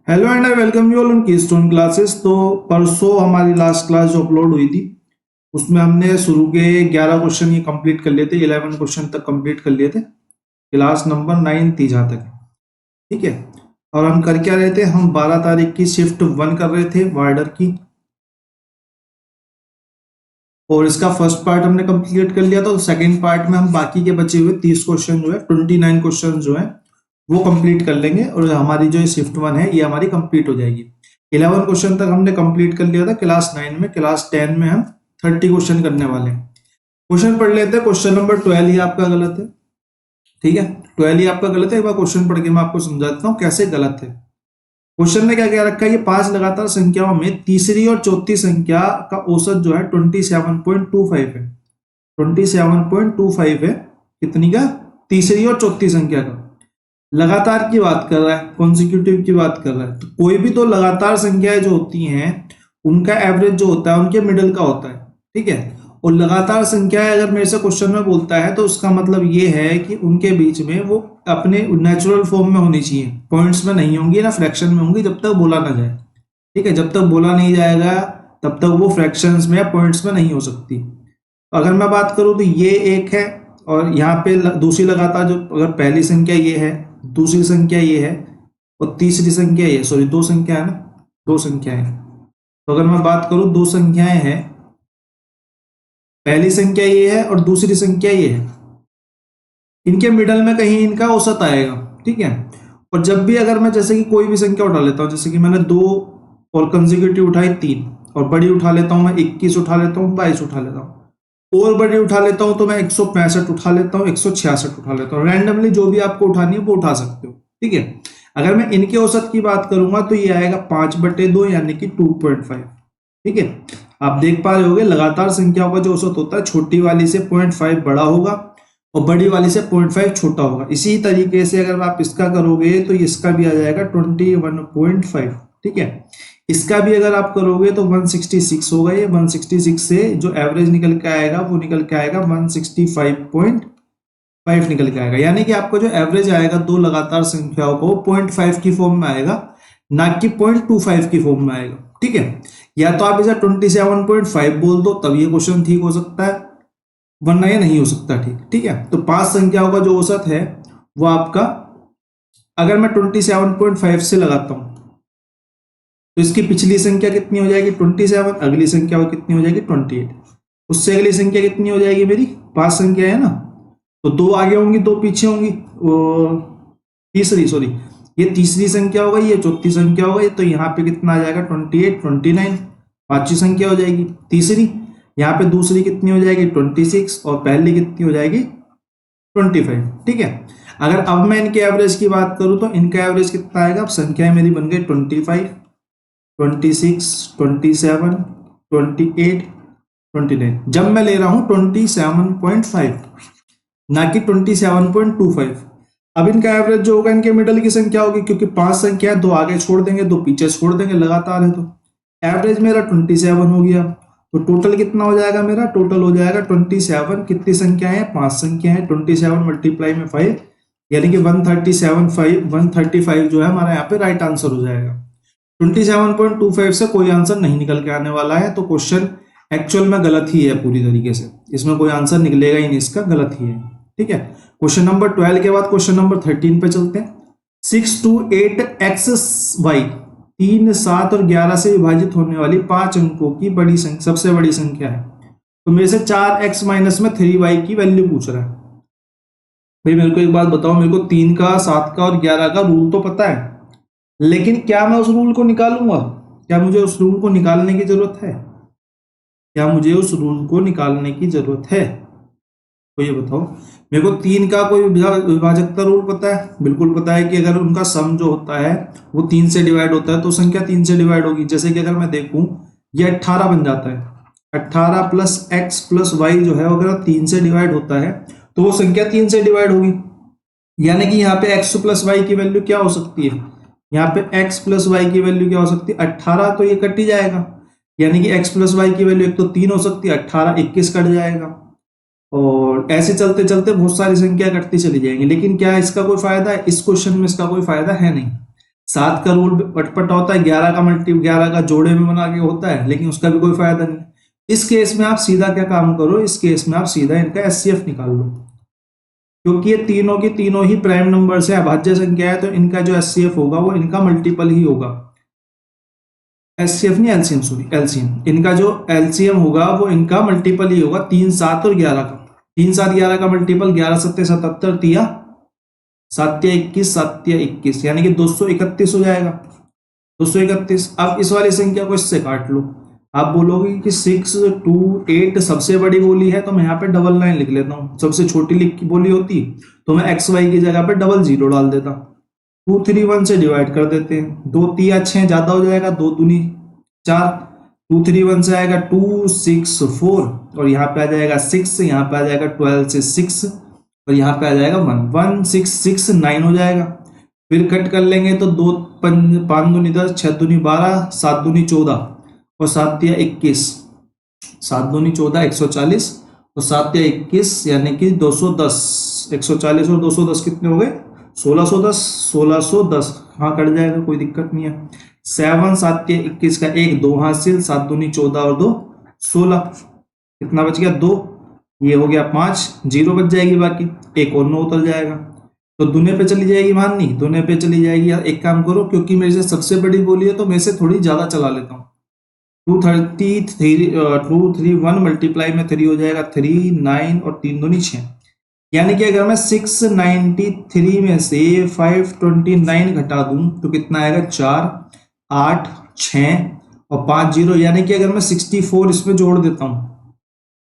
Hello and I welcome you all on keystone classes. तो परसों हमारी लास्ट क्लास जो अपलोड हुई थी उसमें हमने शुरू के 11 क्वेश्चन ये कंप्लीट कर लिए थे, 11 क्वेश्चन तक कंप्लीट कर लिए थे। क्लास नंबर 9 थी जहाँ तक, ठीक है। और हम कर क्या रहे थे, हम 12 तारीख की शिफ्ट 1 कर रहे थे वार्डर की, और इसका फर्स्ट पार्ट हमने कंप्लीट कर लिया था। तो सेकंड पार्ट में हम बाकी के बचे हुए 30 क्वेश्चन जो है, 29 क्वेश्चन जो है वो कंप्लीट कर लेंगे, और हमारी जो शिफ्ट 1 है ये हमारी कंप्लीट हो जाएगी। 11 क्वेश्चन तक हमने कंप्लीट कर लिया था क्लास 9 में। क्लास 10 में हम 30 क्वेश्चन करने वाले हैं। क्वेश्चन पढ़ लेते हैं। क्वेश्चन नंबर 12 ही आपका गलत है, ठीक है। 12 ही आपका गलत है। एक बार क्वेश्चन पढ़ के मैं आपको समझाता हूँ कैसे गलत है। क्वेश्चन में क्या क्या रखा है कि 5 लगातार संख्याओं में तीसरी और चौथी संख्या का औसत जो है 27.25 है। 27.25 है, कितनी का? तीसरी और चौथी संख्या का। लगातार की बात कर रहा है, कॉन्सिक्यूटिव की बात कर रहा है। तो कोई भी तो लगातार संख्याएं जो होती हैं उनका एवरेज जो होता है उनके मिडिल का होता है, ठीक है। और लगातार संख्याएं अगर मेरे से क्वेश्चन में बोलता है तो उसका मतलब ये है कि उनके बीच में वो अपने नेचुरल फॉर्म में होनी चाहिए, पॉइंट्स में नहीं होंगी ना फ्रैक्शन में होंगी, जब तक बोला ना जाए, ठीक है। जब तक बोला नहीं जाएगा तब तक वो फ्रैक्शंस में या पॉइंट्स में नहीं हो सकती। अगर मैं बात करूं तो ये एक है, और यहाँ पे दूसरी लगातार जो, अगर पहली संख्या ये है, दूसरी संख्या ये है और तीसरी संख्या ये, सॉरी दो संख्या है ना, दो संख्याएं। तो अगर मैं बात करूं दो संख्याएं हैं, पहली संख्या ये है और दूसरी संख्या ये है, इनके मिडल में कहीं इनका औसत आएगा, ठीक है। और जब भी अगर मैं जैसे कि कोई भी संख्या उठा लेता हूं, जैसे कि मैंने 2 और कंसेक्यूटिव उठाई 3, और बड़ी उठा लेता हूं मैं 21 उठा लेता हूं, 22 उठा लेता हूं, और बड़ी उठा लेता हूं तो मैं 165 उठा लेता हूं, 166 उठा लेता हूं। रैंडमली जो भी आपको उठानी है वो उठा सकते हो, ठीक है। अगर मैं इनके औसत की बात करूंगा तो ये आएगा 5/2 यानी कि 2.5, ठीक है। आप देख पा रहे होगे लगातार संख्याओं का जो औसत होता है छोटी वाली से 0.5 बड़ा होगा और बड़ी वाली से 0.5 छोटा होगा। इसी तरीके से अगर आप इसका करोगे तो इसका भी आ जाएगा 21.5, ठीक है। इसका भी अगर आप करोगे तो 166 होगा। ये 166 से जो एवरेज निकल के आएगा वो निकल के आएगा 165.5 निकल के आएगा। यानी कि आपको जो एवरेज आएगा दो लगातार संख्याओं को 0.5 की फॉर्म में आएगा, ना कि 0.25 की फॉर्म में आएगा, ठीक है। या तो आप इसे 27.5 बोल दो तब ये क्वेश्चन ठीक हो सकता है, वरना ये नहीं हो सकता, ठीक है। तो 5 संख्याओं का जो औसत है वो आपका, अगर मैं 27.5 से लगाता हूं तो इसकी पिछली संख्या कितनी हो जाएगी 27, अगली संख्या कितनी हो जाएगी 28, उससे अगली संख्या कितनी हो जाएगी मेरी 5 संख्या है ना, तो 2 आगे होंगी 2 पीछे होंगी। तीसरी, सॉरी ये तीसरी संख्या होगा, ये चौथी संख्या होगा, तो यहाँ पे कितना आ जाएगा 28, 29, पांचवी संख्या हो जाएगी तीसरी। यहाँ पे दूसरी कितनी हो जाएगी 26, और पहली कितनी हो जाएगी 25, ठीक है। अगर अब मैं इनके एवरेज की बात करूं तो इनका एवरेज कितना आएगा, अब संख्याएं मेरी बन गई 25, 26, 27, 28, 29। जब मैं ले रहा हूं 27.5 ना कि 27.25। अब इनका एवरेज जो होगा इनके मिडल की संख्या होगी, क्योंकि 5 संख्या है, 2 आगे छोड़ देंगे 2 पीछे छोड़ देंगे, लगातार है तो एवरेज मेरा 27 हो गया। तो टोटल कितना हो जाएगा मेरा, टोटल हो जाएगा 27। कितनी संख्या है 5 संख्या है, 27 मल्टीप्लाई में 5 यानी कि 135 जो है हमारा यहाँ पे राइट आंसर हो जाएगा। 27.25 से कोई आंसर नहीं निकल के आने वाला है, तो क्वेश्चन एक्चुअल में गलत ही है पूरी तरीके से, इसमें कोई आंसर निकलेगा ही नहीं, इसका गलत ही है, ठीक है। क्वेश्चन नंबर 12 के बाद क्वेश्चन नंबर 13 पे चलते हैं। 6 to 8xy 3, 7 और 11 से विभाजित होने वाली 5 अंकों की बड़ी संख्या, सबसे बड़ी संख्या है। तो मेरे से 4x माइनस में 3y की वैल्यू पूछ रहा है। भाई मेरे को एक बात बताओ, मेरे को 3 का, 7 का और 11 का रूल तो पता है, लेकिन क्या मैं उस रूल को निकालूंगा? क्या मुझे उस रूल को निकालने की जरूरत है? क्या मुझे उस रूल को निकालने की जरूरत है? तो ये बताओ। मेरे को 3 का कोई विभाजकता रूल पता है, बिल्कुल पता है कि अगर उनका सम जो होता है वो 3 से डिवाइड होता है तो संख्या 3 से डिवाइड होगी। जैसे कि अगर मैं देखूं ये 18 बन जाता है, 18 प्लस एक्स प्लस वाई जो है अगर 3 से डिवाइड होता है तो वो संख्या 3 से डिवाइड होगी। यानी कि यहाँ पे एक्स प्लस वाई की वैल्यू क्या हो सकती है, यहाँ पे x प्लस वाई की वैल्यू क्या हो सकती है 18, तो ये कट ही जाएगा। यानी कि x प्लस वाई की वैल्यू एक तो 3 हो सकती है, 18, 21 कट जाएगा, और ऐसे चलते चलते बहुत सारी संख्या कटती चली जाएंगी। लेकिन क्या इसका कोई फायदा है? इस क्वेश्चन में इसका कोई फायदा है नहीं। 7 का रूल पटपट होता है, 11 का मल्टी 11 का जोड़े में बना के होता है, लेकिन उसका भी कोई फायदा नहीं। इस केस में आप सीधा क्या काम करो, इस केस में आप सीधा इनका एचसीएफ निकाल लो, क्योंकि ये तीनों की तीनों ही प्राइम नंबर से अभाज्य संख्या है, तो इनका जो एचसीएफ होगा वो इनका मल्टीपल ही होगा। एचसीएफ नहीं, एलसीएम, सॉरी एलसीएम, इनका जो एलसीएम होगा वो इनका मल्टीपल ही होगा 3, 7 और 11 का। 3, 7, 11 का मल्टीपल 11, 7, 77, तिया 7, 21, 7, 21, यानी कि 231 हो जाएगा। 231। अब इस वाली संख्या को इससे काट लो। आप बोलोगे कि 6, 2, 8 सबसे बड़ी बोली है, तो मैं यहाँ पे डबल 9 लिख लेता हूँ। सबसे छोटी लिख की बोली होती तो मैं एक्स वाई की जगह पे 00 डाल देता। 2, 3, 1 से डिवाइड कर देते हैं। 2, 3, 6 ज्यादा हो जाएगा, 2 दूनी 4। 2, 3, 1 से आएगा 2, 6, 4 और यहाँ पे आ जाएगा 6, यहाँ पे आ जाएगा 12 से 6 और यहाँ पे आ जाएगा 1, 1, 6, 6, 9 हो जाएगा। फिर कट कर लेंगे तो 2, 5 दूनी 10, 6 दूनी 12, 7 दूनी 14 और 7 तिया 21, 7 दूनी 14, 140 और 7 तिया 21 यानी कि 210। 140 और 210 कितने हो गए? 1610। 1610 हाँ कट जाएगा, कोई दिक्कत नहीं है। 7, 7 तिया 21 का 1, 2 हासिल, 7 दूनी 14 और 2 16। कितना बच गया? 2। ये हो गया 5, 0 बच जाएगी, बाकी एक और 9 उतर जाएगा। तो दुने पे चली जाएगी माननी, दुने पे चली जाएगी। यार एक काम करो, क्योंकि मेरे से सबसे बड़ी बोली है तो मैं से थोड़ी ज्यादा चला लेता हूँ। 233, 231 मल्टीप्लाई में 3 हो जाएगा 3, 9 और 3 दूनी 6। यानी कि अगर मैं 693 में से 529 घटा दूं तो कितना आएगा? 4, 8, 6 और 5 0। यानी कि अगर मैं 64 इसमें जोड़ देता हूं,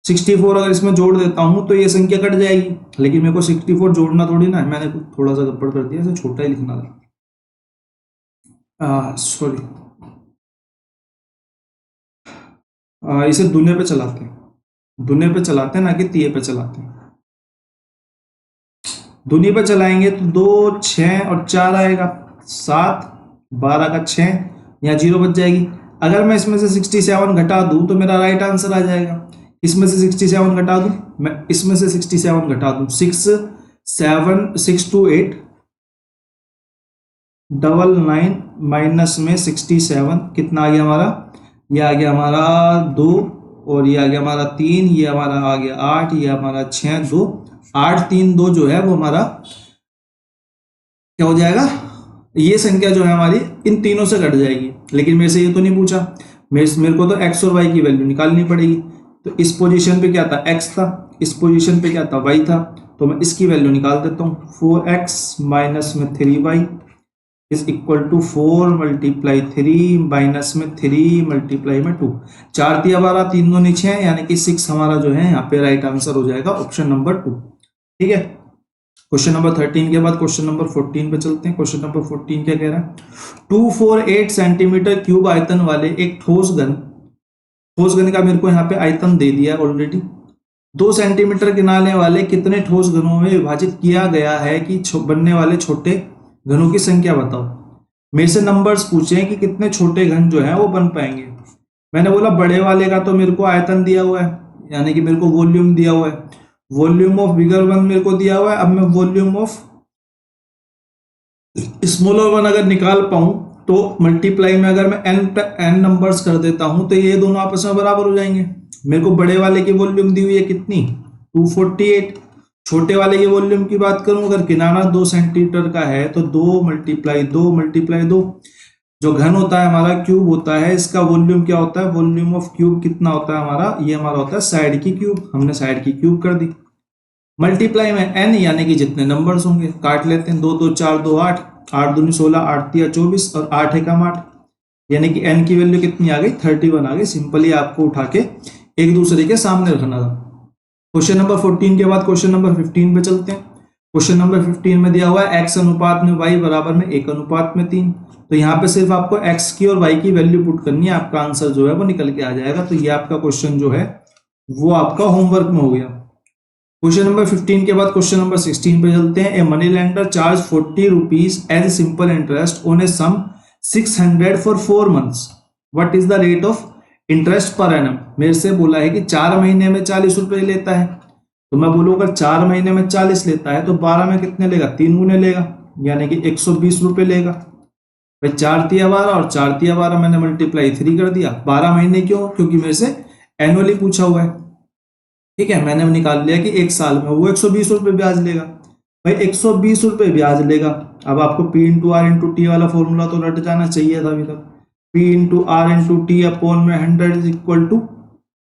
64 अगर इसमें जोड़ देता हूं तो ये संख्या कट जाएगी। लेकिन मेरे को 64 जोड़ना थोड़ी ना है, मैंने थोड़ा सा गड़बड़ कर दिया, इसे छोटा ही लिखना था। सॉरी, इसे दुने पे चलाते हैं, दुने पे चलाते हैं ना कि तिये पे चलाते हैं। दुनी पे चलाएंगे तो 2, 6 और 4 आएगा, 7, 12 का 6, यहाँ 0 बच जाएगी। अगर मैं इसमें से 67 घटा दूं तो मेरा राइट आंसर आ जाएगा। इसमें से 67 घटा दूं, मैं इसमें से 67 घटा दूं, 6, 7, 6, 2, 8, 99 माइनस में 67 कितना आ गया हमारा? ये आ गया हमारा 2 और ये आ गया हमारा 3, ये हमारा आ गया 8, ये हमारा 6, 2, 8, 3, 2 जो है वो हमारा क्या हो जाएगा? ये संख्या जो है हमारी इन तीनों से कट जाएगी। लेकिन मेरे से ये तो नहीं पूछा, मेरे को तो एक्स और वाई की वैल्यू निकालनी पड़ेगी। तो इस पोजीशन पे क्या था? एक्स था, इस पोजीशन पे क्या था? वाई था। तो मैं इसकी वैल्यू निकाल देता हूँ। 4x माइनस में 3y is equal to 4 multiply 3 minus में 3 मल्टीप्लाई में 2। 4 तिया 12, 3 दूनी 6 यानी कि 6 हमारा जो है यहाँ पे राइट आंसर हो जाएगा ऑप्शन नंबर 2। ठीक है। क्वेश्चन नंबर 13 के बाद क्वेश्चन नंबर 14 पे चलते हैं। क्वेश्चन नंबर 14 क्या कह रहा है? 248 सेंटीमीटर क्यूब आयतन वाले एक ठोस घन का मेरे को यहाँ पे आयतन दे दिया ऑलरेडी। 2 सेंटीमीटर किनारे वाले कितने ठोस घनों में विभाजित किया गया है कि बनने वाले छोटे घनों की संख्या बताओ। मेरे से नंबर्स पूछे कि कितने छोटे घन जो है वो बन पाएंगे। मैंने बोला बड़े वाले का तो मेरे को आयतन दिया हुआ है, यानी कि मेरे को वॉल्यूम दिया हुआ है। वॉल्यूम ऑफ बिगर वन मेरे को दिया हुआ है। अब मैं वॉल्यूम ऑफ स्मॉलर वन अगर निकाल पाऊं तो मल्टीप्लाई में अगर मैं n नंबर्स कर देता हूं तो ये दोनों आपस में बराबर हो जाएंगे। मेरे को बड़े वाले की वॉल्यूम दी हुई है कितनी? 248। छोटे वाले की वॉल्यूम की बात करूं, अगर किनारा 2 सेंटीमीटर का है तो 2 मल्टीप्लाई 2 मल्टीप्लाई 2। जो घन होता है हमारा क्यूब होता है, इसका वॉल्यूम क्या होता है? वॉल्यूम ऑफ क्यूब कितना होता है हमारा? ये हमारा होता है साइड की क्यूब। हमने साइड की क्यूब कर दी। मल्टीप्लाई में n यानी कि जितने नंबर्स होंगे, काट लेते हैं। 2 2 4 2 8, 8 दूनी 16, 8 तिया 24 और 8 एकम 8, यानी कि n की वैल्यू कितनी आ गई? 31 आ गई। सिंपली आपको उठा के एक दूसरे के सामने रखना था। क्वेश्चन नंबर 14 के बाद क्वेश्चन नंबर 15 पे चलते हैं। क्वेश्चन नंबर 15 में दिया हुआ है x अनुपात में y बराबर में 1 अनुपात में 3। तो यहाँ पे सिर्फ आपको x की और y की वैल्यू पुट करनी है, आपका आंसर जो है वो निकल के आ जाएगा। तो ये आपका क्वेश्चन जो है वो आपका होमवर्क में हो गया। क्वेश्चन नंबर 15 के बाद क्वेश्चन नंबर 16 पे चलते हैं। A money lender charge 40 rupees as simple interest on a sum 600 for 4 months. What is the rate of interest per annum? मेरे से बोला है कि 4 महीने में 40 रुपए लेता है। तो मैं बोलूँ अगर 4 महीने में 40 लेता है तो 12 में कितने लेगा? 3 गुने लेगा, यानी कि 120 रुपए लेगा। भाई 4×3 12 और 4×3 12 मैंने मल्टीप्लाई 3 कर दिया। 12 महीने क्यों? क्योंकि मेरे से एनुअली पूछा हुआ है। ठीक है, मैंने निकाल लिया कि एक साल में वो 120 रुपये ब्याज लेगा। भाई 120 रुपये ब्याज लेगा। अब आपको P into R into T वाला फॉर्मूला तो रट जाना चाहिए था अभी तक। P into R into T upon में 100 इज इक्वल टू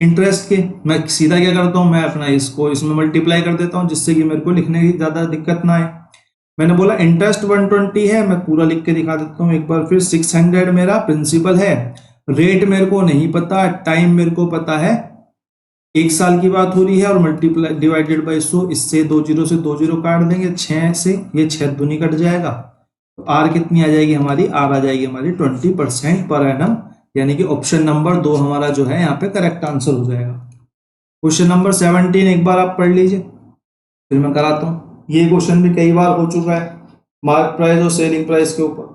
इंटरेस्ट के। मैं सीधा क्या करता हूँ, मैं अपना इसको इसमें मल्टीप्लाई कर देता हूँ, जिससे कि मेरे को लिखने की ज्यादा दिक्कत ना आए। मैंने बोला इंटरेस्ट 120 है, मैं पूरा लिख के दिखा देता हूँ एक बार फिर। 600 मेरा प्रिंसिपल है, रेट मेरे को नहीं पता, टाइम मेरे को पता है, एक साल की बात हो रही है, और मल्टीप्लाई डिवाइडेड बाई 100। इससे 2 जीरो से 2 जीरो काट देंगे, 6 से ये 6 दूनी कट जाएगा, तो आर कितनी आ जाएगी हमारी? आर आ जाएगी हमारी 20% पर एनम, यानी कि ऑप्शन नंबर 2 हमारा जो है यहाँ पे करेक्ट आंसर हो जाएगा। क्वेश्चन नंबर 17 एक बार आप पढ़ लीजिए, फिर मैं कराता हूँ। ये क्वेश्चन भी कई बार हो चुका है, मार्क प्राइस और सेलिंग प्राइस के ऊपर।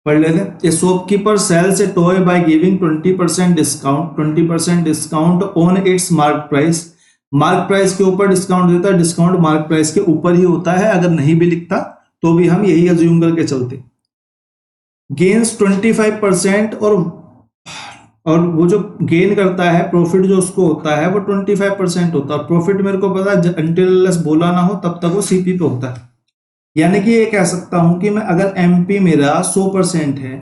पढ़ लेते। A shopkeeper sells a toy by giving 20% discount, 20% discount on its mark price. Mark price के ऊपर डिस्काउंट देता है, डिस्काउंट मार्क प्राइस के ऊपर ही होता है, अगर नहीं भी लिखता तो भी हम यही अज्यूम करके चलते। गेन्स 25%, और वो जो गेन करता है, प्रॉफिट जो उसको होता है वो 25% होता है। प्रॉफिट मेरे को पता है, अनटिल बोला ना हो तब तक वो सीपी पे होता है। यानी कि ये कह सकता हूं कि मैं अगर एमपी मेरा 100% है,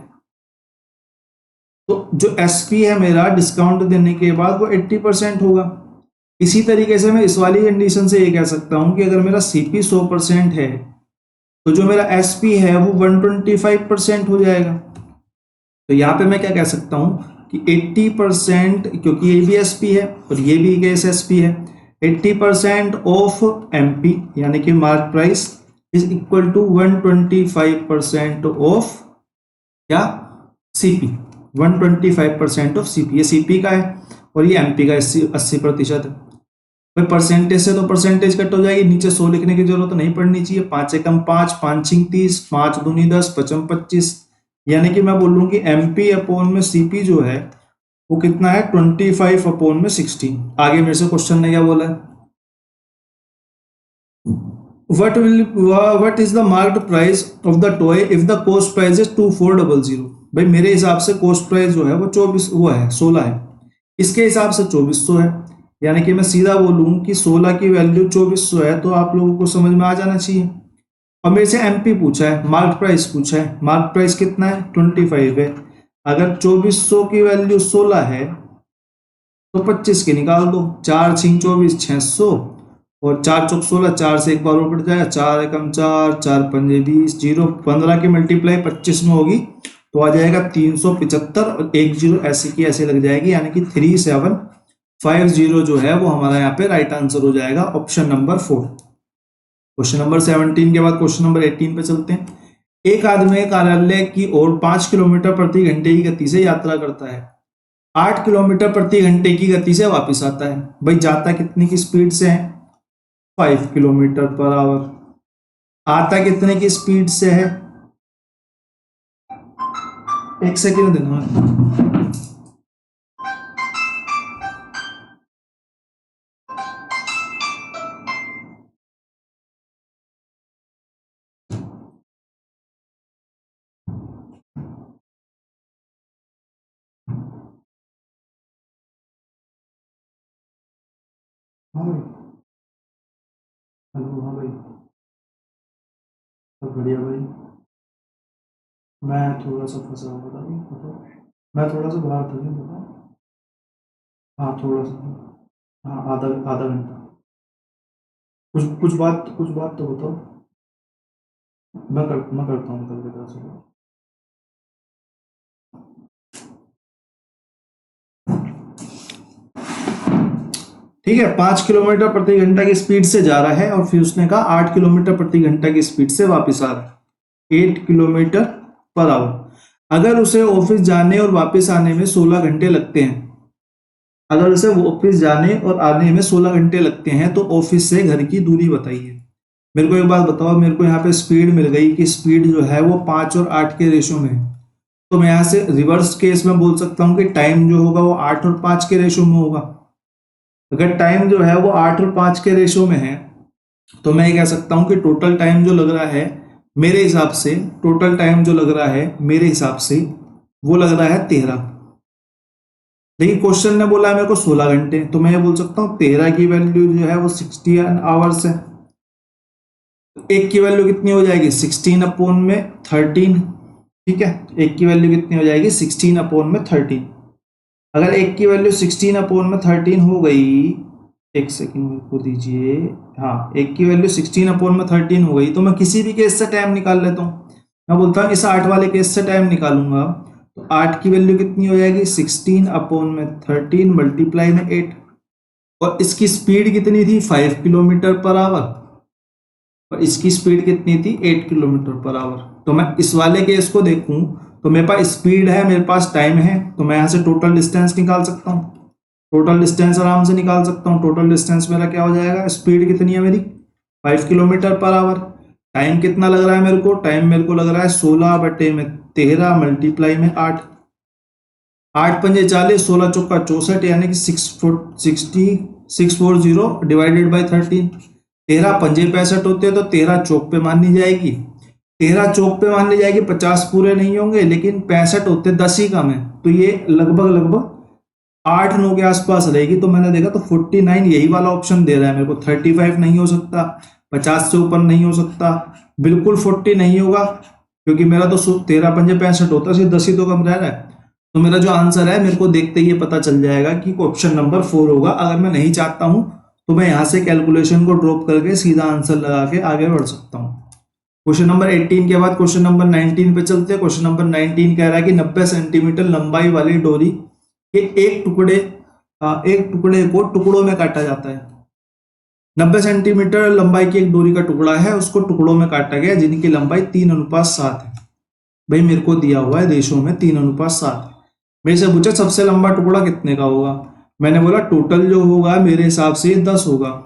तो जो एसपी है मेरा डिस्काउंट देने के बाद वो 80% होगा। इसी तरीके से मैं इस वाली कंडीशन से ये कह सकता हूं कि अगर मेरा सीपी 100% है, तो जो मेरा एसपी है वो 125% हो जाएगा। तो यहाँ पे मैं क्या कह सकता हूं कि 80%, क्योंकि ये भी एसपी है और ये भी केस एसपी है, 80% ऑफ एमपी यानी कि mark price is equal to 125% of क्या? सीपी। 125% ऑफ सीपी, ये सीपी का है और ये एमपी का 80% है। भाई परसेंटेज से तो परसेंटेज कट हो जाएगी, नीचे 100 लिखने की जरूरत नहीं पड़नी चाहिए। 5 एकम 5, 5 छिंग 30, 5 दूनी 10, 55 25, यानी कि मैं बोलूँ कि एमपी अपॉन में सीपी जो है वो कितना है? 25 अपॉन में 16। आगे मेरे से क्वेश्चन ने क्या बोला है? what is the marked price of the toy if the cost price is 2400? भाई मेरे हिसाब से कोस्ट प्राइस जो है वो 24 वो है 16 है, इसके हिसाब से 2400 है। यानी कि मैं सीधा बोलूं कि 16 की वैल्यू 2400 है, तो आप लोगों को समझ में आ जाना चाहिए। और मेरे से एमपी पूछा है, मार्क प्राइस पूछा है, मार्क प्राइस कितना है? 25 है। अगर 2400 की वैल्यू 16 है तो 25 की निकाल दो, 4 छिंग 24, 600, और 4 चौक 16, 4 से एक बार और कट जाएगा, 4 एकम 4, 4 पंजे 20, जीरो 15 की मल्टीप्लाई 25 में होगी तो आ जाएगा 375, और एक जीरो ऐसे की ऐसे लग जाएगी, यानी कि 3750 जो है वो हमारा यहाँ पे राइट आंसर हो जाएगा, ऑप्शन नंबर 4। क्वेश्चन नंबर 17 के बाद क्वेश्चन नंबर 18 पे चलते हैं। एक आदमी कार्यालय की ओर 5 किलोमीटर प्रति घंटे की गति से यात्रा करता है, 8 किलोमीटर प्रति घंटे की गति से वापस आता है। भाई जाता कितने की स्पीड से है? 5 किलोमीटर पर आवर। आता कितने की स्पीड से है? एक सेकेंड देना। हाँ भाई, हेलो, हाँ भाई, सब बढ़िया भाई। मैं थोड़ा सा फंसा हुआ था भाई, बताओ। मैं थोड़ा सा बाहर था जी, बताओ। हाँ थोड़ा सा, हाँ आधा आधा घंटा। कुछ बात तो बताओ। मैं करता हूँ कल की तरह से। ठीक है, 5 किलोमीटर प्रति घंटा की स्पीड से जा रहा है, और फिर उसने कहा 8 किलोमीटर प्रति घंटा की स्पीड से वापस आ रहा है, 8 किलोमीटर पर आवर। अगर उसे ऑफिस जाने और वापस आने में 16 घंटे लगते हैं, अगर उसे ऑफिस जाने और आने में 16 घंटे लगते हैं, तो ऑफिस से घर की दूरी बताइए। मेरे को एक बात बताओ, मेरे को यहाँ पे स्पीड मिल गई कि स्पीड जो है वो 5 और 8 के रेशो में है, तो मैं यहाँ से रिवर्स केस में बोल सकता हूँ कि टाइम जो होगा वो 8 और 5 के रेशो में होगा। अगर टाइम जो है वो 8 और 5 के रेशो में है तो मैं ये कह सकता हूं कि टोटल टाइम जो लग रहा है मेरे हिसाब से, टोटल टाइम जो लग रहा है मेरे हिसाब से वो लग रहा है 13। लेकिन क्वेश्चन ने बोला है मेरे को 16 घंटे, तो मैं ये बोल सकता हूँ 13 की वैल्यू जो है वो 60 आवर्स है। एक की वैल्यू कितनी हो जाएगी 16 अपॉन में 13। ठीक है, एक की वैल्यू कितनी हो जाएगी 16 अपॉन में 13। अगर एक की वैल्यू 16 अपॉन में 13 हो गई, एक सेकंड मेरे को दीजिए, हाँ एक की वैल्यू 16 अपॉन में 13 हो गई तो मैं किसी भी केस से टाइम निकाल लेता हूँ। मैं बोलता हूँ इस 8 वाले केस से टाइम निकालूंगा तो 8 की वैल्यू कितनी हो जाएगी 16 अपॉन में 13 मल्टीप्लाई में 8, और इसकी स्पीड कितनी थी 5 किलोमीटर पर आवर, और इसकी स्पीड कितनी थी 8 किलोमीटर पर आवर। तो मैं इस वाले केस को देखूं तो मेरे पास स्पीड है, मेरे पास टाइम है, तो मैं यहां से टोटल डिस्टेंस निकाल सकता हूं। टोटल डिस्टेंस आराम से निकाल सकता हूं। टोटल डिस्टेंस मेरा क्या हो जाएगा, स्पीड कितनी है मेरी 5 किलोमीटर पर आवर। टाइम कितना लग रहा है मेरे को, टाइम मेरे को लग रहा है 16 बटे में 13 मल्टीप्लाई में 8, 8 पंजे 40, 16 चौका 64, यानी कि 640 डिवाइडेड बाई 13। 13 पंजे 65 होते हैं तो 13 चौक पे मान ली जाएगी, 13 चौक पे मान ली जाएगी, 50 पूरे नहीं होंगे, लेकिन 65 होते 10 ही कम है, तो ये लगभग लगभग 8-9 के आसपास रहेगी। तो मैंने देखा तो 49 यही वाला ऑप्शन दे रहा है मेरे को। 35 नहीं हो सकता, 50 से ऊपर नहीं हो सकता, बिल्कुल 40 नहीं होगा, क्योंकि मेरा तो 13 पंजे 65 होता है, सिर्फ 10 ही तो कम रह रहा है। तो मेरा जो आंसर है मेरे को देखते ही पता चल जाएगा कि ऑप्शन नंबर 4 होगा। अगर मैं नहीं चाहता हूं तो मैं यहां से कैलकुलेशन को ड्रॉप करके सीधा आंसर लगा के आगे बढ़ सकता हूं। क्वेश्चन नंबर 18 के बाद क्वेश्चन नंबर 19 पे चलते हैं। क्वेश्चन नंबर 19 कह रहा है कि 90 सेंटीमीटर लंबाई वाली डोरी के एक टुकड़े को टुकड़ों में काटा जाता है। 90 सेंटीमीटर लंबाई की एक डोरी का टुकड़ा है, उसको टुकड़ों में काटा गया जिनकी लंबाई 3:7 है। भाई मेरे को दिया हुआ है रेशो में 3:7 है। मेरे से पूछा सबसे लंबा टुकड़ा कितने का होगा, मैंने बोला टोटल जो होगा मेरे हिसाब से 10 होगा।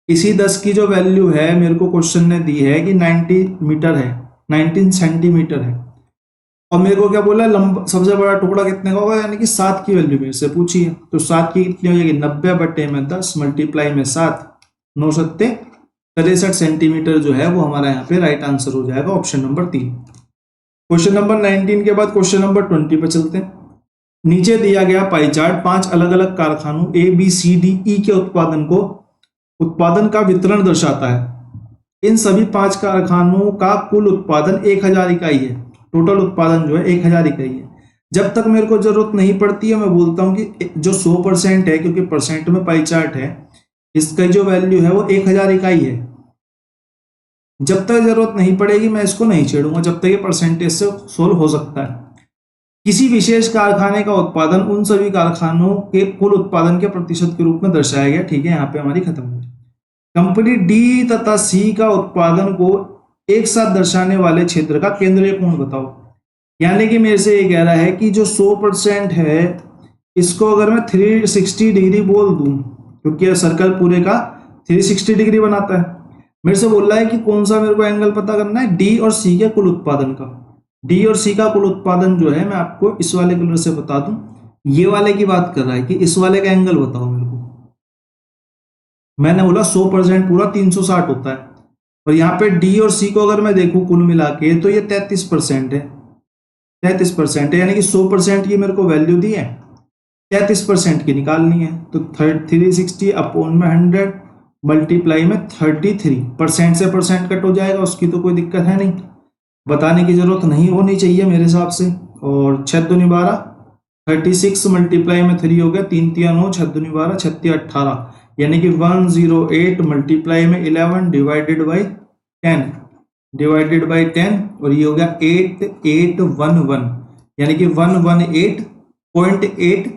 इसी 10 की जो वैल्यू है मेरे को क्वेश्चन ने दी है कि 90 मीटर है, 19 सेंटीमीटर है, और मेरे को क्या बोला लंबा सबसे बड़ा टुकड़ा कितने का होगा, यानी कि 7 की वैल्यू मेरे से पूछी है। तो 7 की कितनी हो जाएगी 90 बटे में 10 मल्टीप्लाई में 7, 9 सत्ते 63 सेंटीमीटर जो है वो हमारा यहाँ पे राइट आंसर हो जाएगा, ऑप्शन नंबर 3। क्वेश्चन नंबर 19 के बाद क्वेश्चन नंबर 20 पे चलते हैं। नीचे दिया गया पाई चार्ट 5 अलग अलग कारखानों A B C D E के उत्पादन का वितरण दर्शाता है। इन सभी 5 कारखानों का कुल उत्पादन 1000 इकाई है। टोटल उत्पादन जो है 1000 इकाई है। जब तक मेरे को जरूरत नहीं पड़ती है मैं बोलता हूं कि जो 100% है, क्योंकि परसेंट में पाई चार्ट है, इसका जो वैल्यू है वो 1000 इकाई है। जब तक जरूरत नहीं पड़ेगी मैं इसको नहीं छेड़ूंगा, जब तक ये परसेंटेज से सोल्व हो सकता है। किसी विशेष कारखाने का उत्पादन उन सभी कारखानों के कुल उत्पादन के प्रतिशत के रूप में दर्शाया गया। ठीक है, यहाँ पे हमारी खत्म हुई। कंपनी डी तथा सी का उत्पादन को एक साथ दर्शाने वाले क्षेत्र का केंद्रीय कोण बताओ। यानी कि मेरे से ये कह रहा है कि जो 100% है इसको अगर मैं 360 डिग्री बोल दूं, क्योंकि सर्कल पूरे का 360 डिग्री बनाता है, मेरे से बोल रहा है कि कौन सा मेरे को एंगल पता करना है, डी और सी के कुल उत्पादन का। डी और सी का कुल उत्पादन जो है मैं आपको इस वाले कलर से बता दूं, ये वाले की बात कर रहा है कि इस वाले का एंगल बताओ मेरे को। मैंने बोला 100% पूरा 360 होता है, और यहाँ पे डी और सी को अगर मैं देखूं कुल मिला के तो ये 33% है। 33% है, यानी कि 100% की मेरे को वैल्यू दी है, 33% की निकालनी है। तो 360 अपॉन में 100 मल्टीप्लाई में 33, परसेंट से परसेंट कट हो जाएगा, उसकी तो कोई दिक्कत है नहीं, बताने की जरूरत नहीं होनी चाहिए मेरे हिसाब से। और 6 दूनी 12, 36 मल्टीप्लाई में 3 हो गया, 3 3 9, 6 दूनी 12, 6 18, यानी कि 108 मल्टीप्लाई में 11 डिवाइडेड बाई 10, और ये हो गया 8811, यानी कि 118.8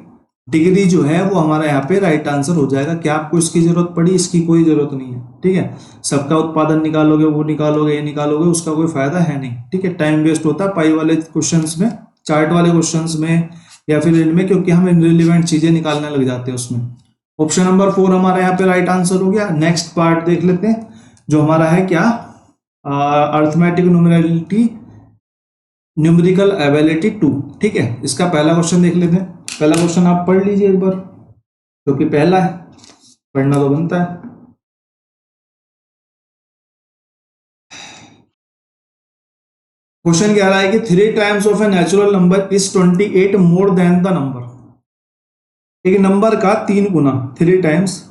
डिग्री जो है वो हमारा यहाँ पे राइट आंसर हो जाएगा। क्या आपको इसकी जरूरत पड़ी? इसकी कोई जरूरत नहीं है। ठीक है, सबका उत्पादन निकालोगे, वो निकालोगे, ये निकालोगे, उसका कोई फायदा है नहीं। ठीक है, टाइम वेस्ट होता है पाई वाले क्वेश्चंस में, चार्ट वाले क्वेश्चंस में, या फिर इनमें, क्योंकि हम इनरिलेवेंट चीजें निकालने लग जाते हैं उसमें। ऑप्शन नंबर 4 हमारा यहाँ पे राइट आंसर हो गया। नेक्स्ट पार्ट देख लेते हैं जो हमारा है क्या, अर्थमेटिक न्यूमेरिकल एबिलिटी 2। ठीक है, इसका पहला क्वेश्चन देख लेते हैं। पहला क्वेश्चन आप पढ़ लीजिए एक बार, क्योंकि पहला है। पढ़ना तो बनता है। क्वेश्चन कह रहा है कि 3 times of a natural number is 28 more than the number. एक नंबर का 3 गुना 3 टाइम्स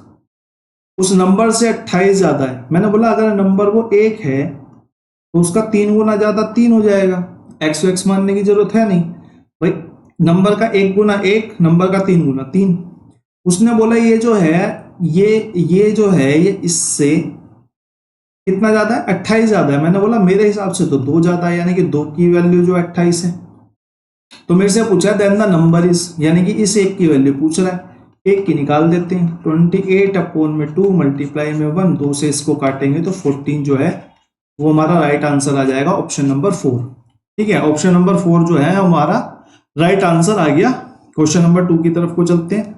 उस नंबर से 28 ज्यादा है। मैंने बोला अगर नंबर वो 1 है तो उसका 3 गुना ज्यादा 3 हो जाएगा। एक्स एक्स मानने की जरूरत है नहीं भाई। नंबर का 1 गुना 1, नंबर का 3 गुना 3। उसने बोला ये जो है ये जो है ये इससे कितना ज्यादा है, 28 ज्यादा है। मैंने बोला मेरे हिसाब से तो 2 ज्यादा है, यानी कि 2 की वैल्यू जो 28 है। तो मेरे से पूछा है देन द नंबर इज, यानी कि इस एक की वैल्यू पूछ रहा है। एक की निकाल देते हैं, 28 अपॉन में 2 मल्टीप्लाई में 1, 2 से इसको काटेंगे तो 14 जो है वो हमारा राइट आंसर आ जाएगा, ऑप्शन नंबर 4। ठीक है, ऑप्शन नंबर 4 जो है हमारा राइट आंसर आ गया। क्वेश्चन नंबर 2 की तरफ को चलते हैं।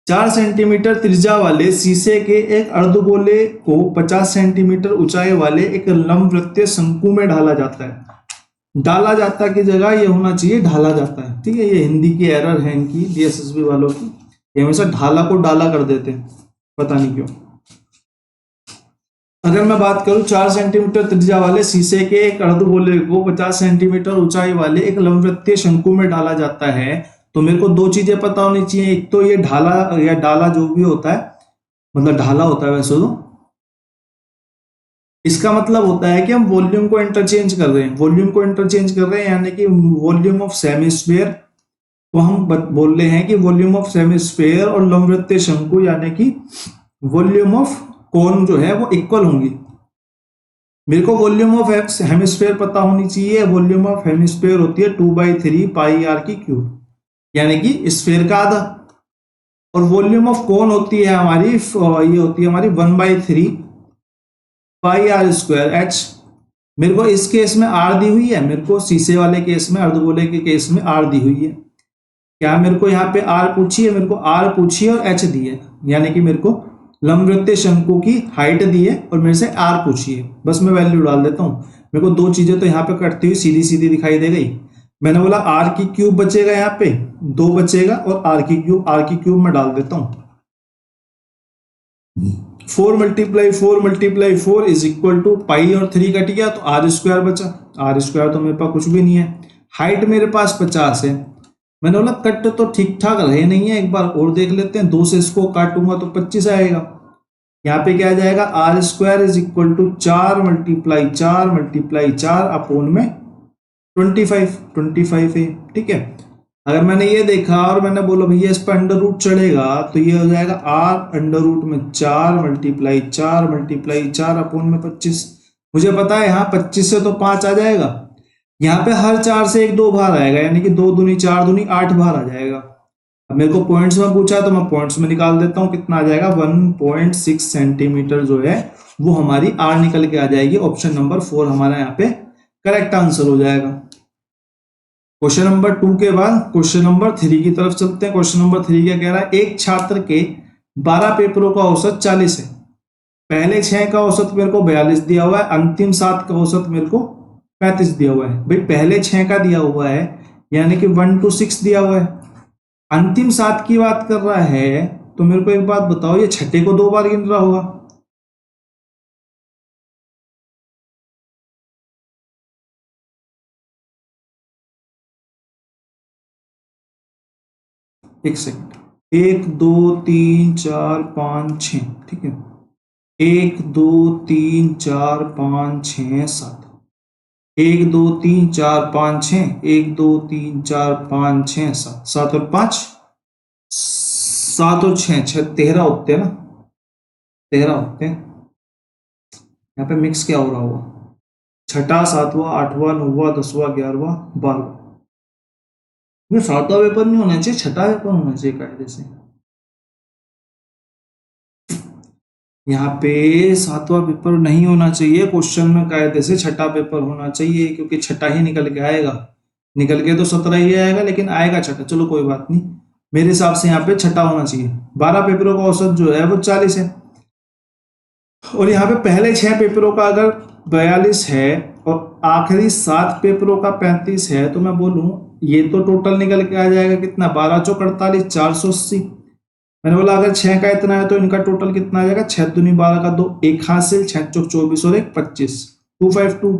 4 सेंटीमीटर त्रिज्या वाले शीशे के एक अर्धगोले को 50 सेंटीमीटर ऊंचाई वाले एक लंबवृत्तीय शंकु में ढाला जाता है। डाला जाता की जगह ये होना चाहिए ढाला जाता है। ठीक है, ये हिंदी की एरर है इनकी डीएसएसबी वालों की, ये हमेशा ढाला को डाला कर देते हैं, पता नहीं क्यों। अगर मैं बात करूं 4 सेंटीमीटर त्रिज्या वाले शीशे के एक अर्धगोले को 50 सेंटीमीटर ऊंचाई वाले एक लंबवृत्तीय शंकु में डाला जाता है, तो मेरे को 2 चीजें पता होनी चाहिए। एक तो ये ढाला या डाला जो भी होता है, मतलब ढाला होता है वैसे तो, इसका मतलब होता है कि हम वॉल्यूम को इंटरचेंज कर रहे हैं। वॉल्यूम को इंटरचेंज कर रहे हैं यानी कि वॉल्यूम ऑफ सेमीस्फेयर को हम बोल रहे हैं कि वॉल्यूम ऑफ सेमीस्फेयर और लंबवृत्तीय शंकु यानी कि वॉल्यूम ऑफ कोन जो है वो इक्वल होंगी। मेरे को वॉल्यूम ऑफ हेमिस्फेयर पता होनी चाहिए। वॉल्यूम ऑफ हेमिस्फेयर होती है 2/3 पाई आर की क्यूब, यानी कि स्फेयर का आधा। और वॉल्यूम ऑफ कोन होती है हमारी, ये होती है हमारी 1/3 पाई आर स्क्वायर एच। मेरे को इस केस में आर दी हुई है, मेरे को शीशे वाले केस में, अर्धगोले के केस में आर दी हुई है। क्या मेरे को यहाँ पे आर पूछी है, मेरे को आर पूछी है और एच दी है, यानी कि मेरे को लंबवृत्तीय शंकु की हाइट दी है और मेरे से आर पूछी है। बस मैं वैल्यू डाल देता हूँ। मेरे को 2 चीजें तो यहाँ पे कटती हुई सीधी सीधी दिखाई दे गई। मैंने बोला आर की क्यूब बचेगा, यहाँ पे 2 बचेगा और आर की क्यूब में डाल देता हूँ। 4 मल्टीप्लाई 4 इज इक्वल टू पाई और 3 कट गया तो आर स्क्वायर बचा। आर स्क्वायर तो मेरे पास कुछ भी नहीं है। हाइट मेरे पास 50 है। मैंने बोला कट तो ठीक ठाक रहे नहीं है, एक बार और देख लेते हैं। 2 से इसको काटूंगा तो 25 आएगा। यहाँ पे क्या आ जाएगा, R square is equal to 4 multiply 4 upon में 25 है। ठीक है, अगर मैंने ये देखा और मैंने बोला भैया इस पर अंडर रूट चढ़ेगा तो ये हो जाएगा आर अंडर रूट में 4 मल्टीप्लाई 4 अपॉन में 25। मुझे पता है यहाँ 25 से तो 5 आ जाएगा, यहाँ पे हर 4 से 1 2 बार आएगा, यानी कि 2 दूनी 4 दूनी 8 बार आ जाएगा। अब मेरे को पॉइंट्स में पूछा तो मैं पॉइंट्स में निकाल देता हूँ, कितना आ जाएगा 1.6 सेंटीमीटर जो है वो हमारी आर निकल के आ जाएगी। ऑप्शन नंबर 4 हमारा यहाँ पे करेक्ट आंसर हो जाएगा। क्वेश्चन नंबर 2 के बाद क्वेश्चन नंबर 3 की तरफ चलते हैं। क्वेश्चन नंबर 3 क्या कह रहा है, एक छात्र के 12 पेपरों का औसत 40 है। पहले 6 का औसत मेरे को 42 दिया हुआ है, अंतिम 7 का औसत मेरे को 35 दिया हुआ है। भाई पहले 6 का दिया हुआ है यानी कि 1 to 6 दिया हुआ है। अंतिम 7 की बात कर रहा है तो मेरे को एक बात बताओ, ये छठे को 2 बार गिन रहा होगा। एक सेकंड, 1 2 3 4 5 6, ठीक है, 1 2 3 4 5 6 7, 1 2 3 4 5 6, 1 2 3 4 5 6 7, 7 और 5 7 और 6 13 होते हैं ना, 13 होते हैं। यहाँ पे मिक्स क्या हो रहा होगा, छठा, सातवां, आठवां, नौवां, 10वां, 11वां, 12वां। ये 7वां पेपर नहीं होना चाहिए, छठा पेपर होना चाहिए कायदे से। यहाँ पे 7वां पेपर नहीं होना चाहिए, क्वेश्चन में कायदे से छठा पेपर होना चाहिए, क्योंकि छठा ही निकल के आएगा। निकल के तो 17 ही आएगा लेकिन आएगा छठा। चलो कोई बात नहीं, मेरे हिसाब से यहाँ पे छठा होना चाहिए। 12 पेपरों का औसत जो है वो 40 है और यहाँ पे पहले 6 पेपरों का अगर 42 है और आखिरी 7 पेपरों का 35 है तो मैं बोलूं ये तो टोटल निकल के आ जाएगा कितना, 12 चौक 48, 480। मैंने बोला अगर 6 का इतना है तो इनका टोटल कितना आ जाएगा, 6 दूनी 12 का 2, एक हासिल, 6 चौक 24 और एक 25, 252।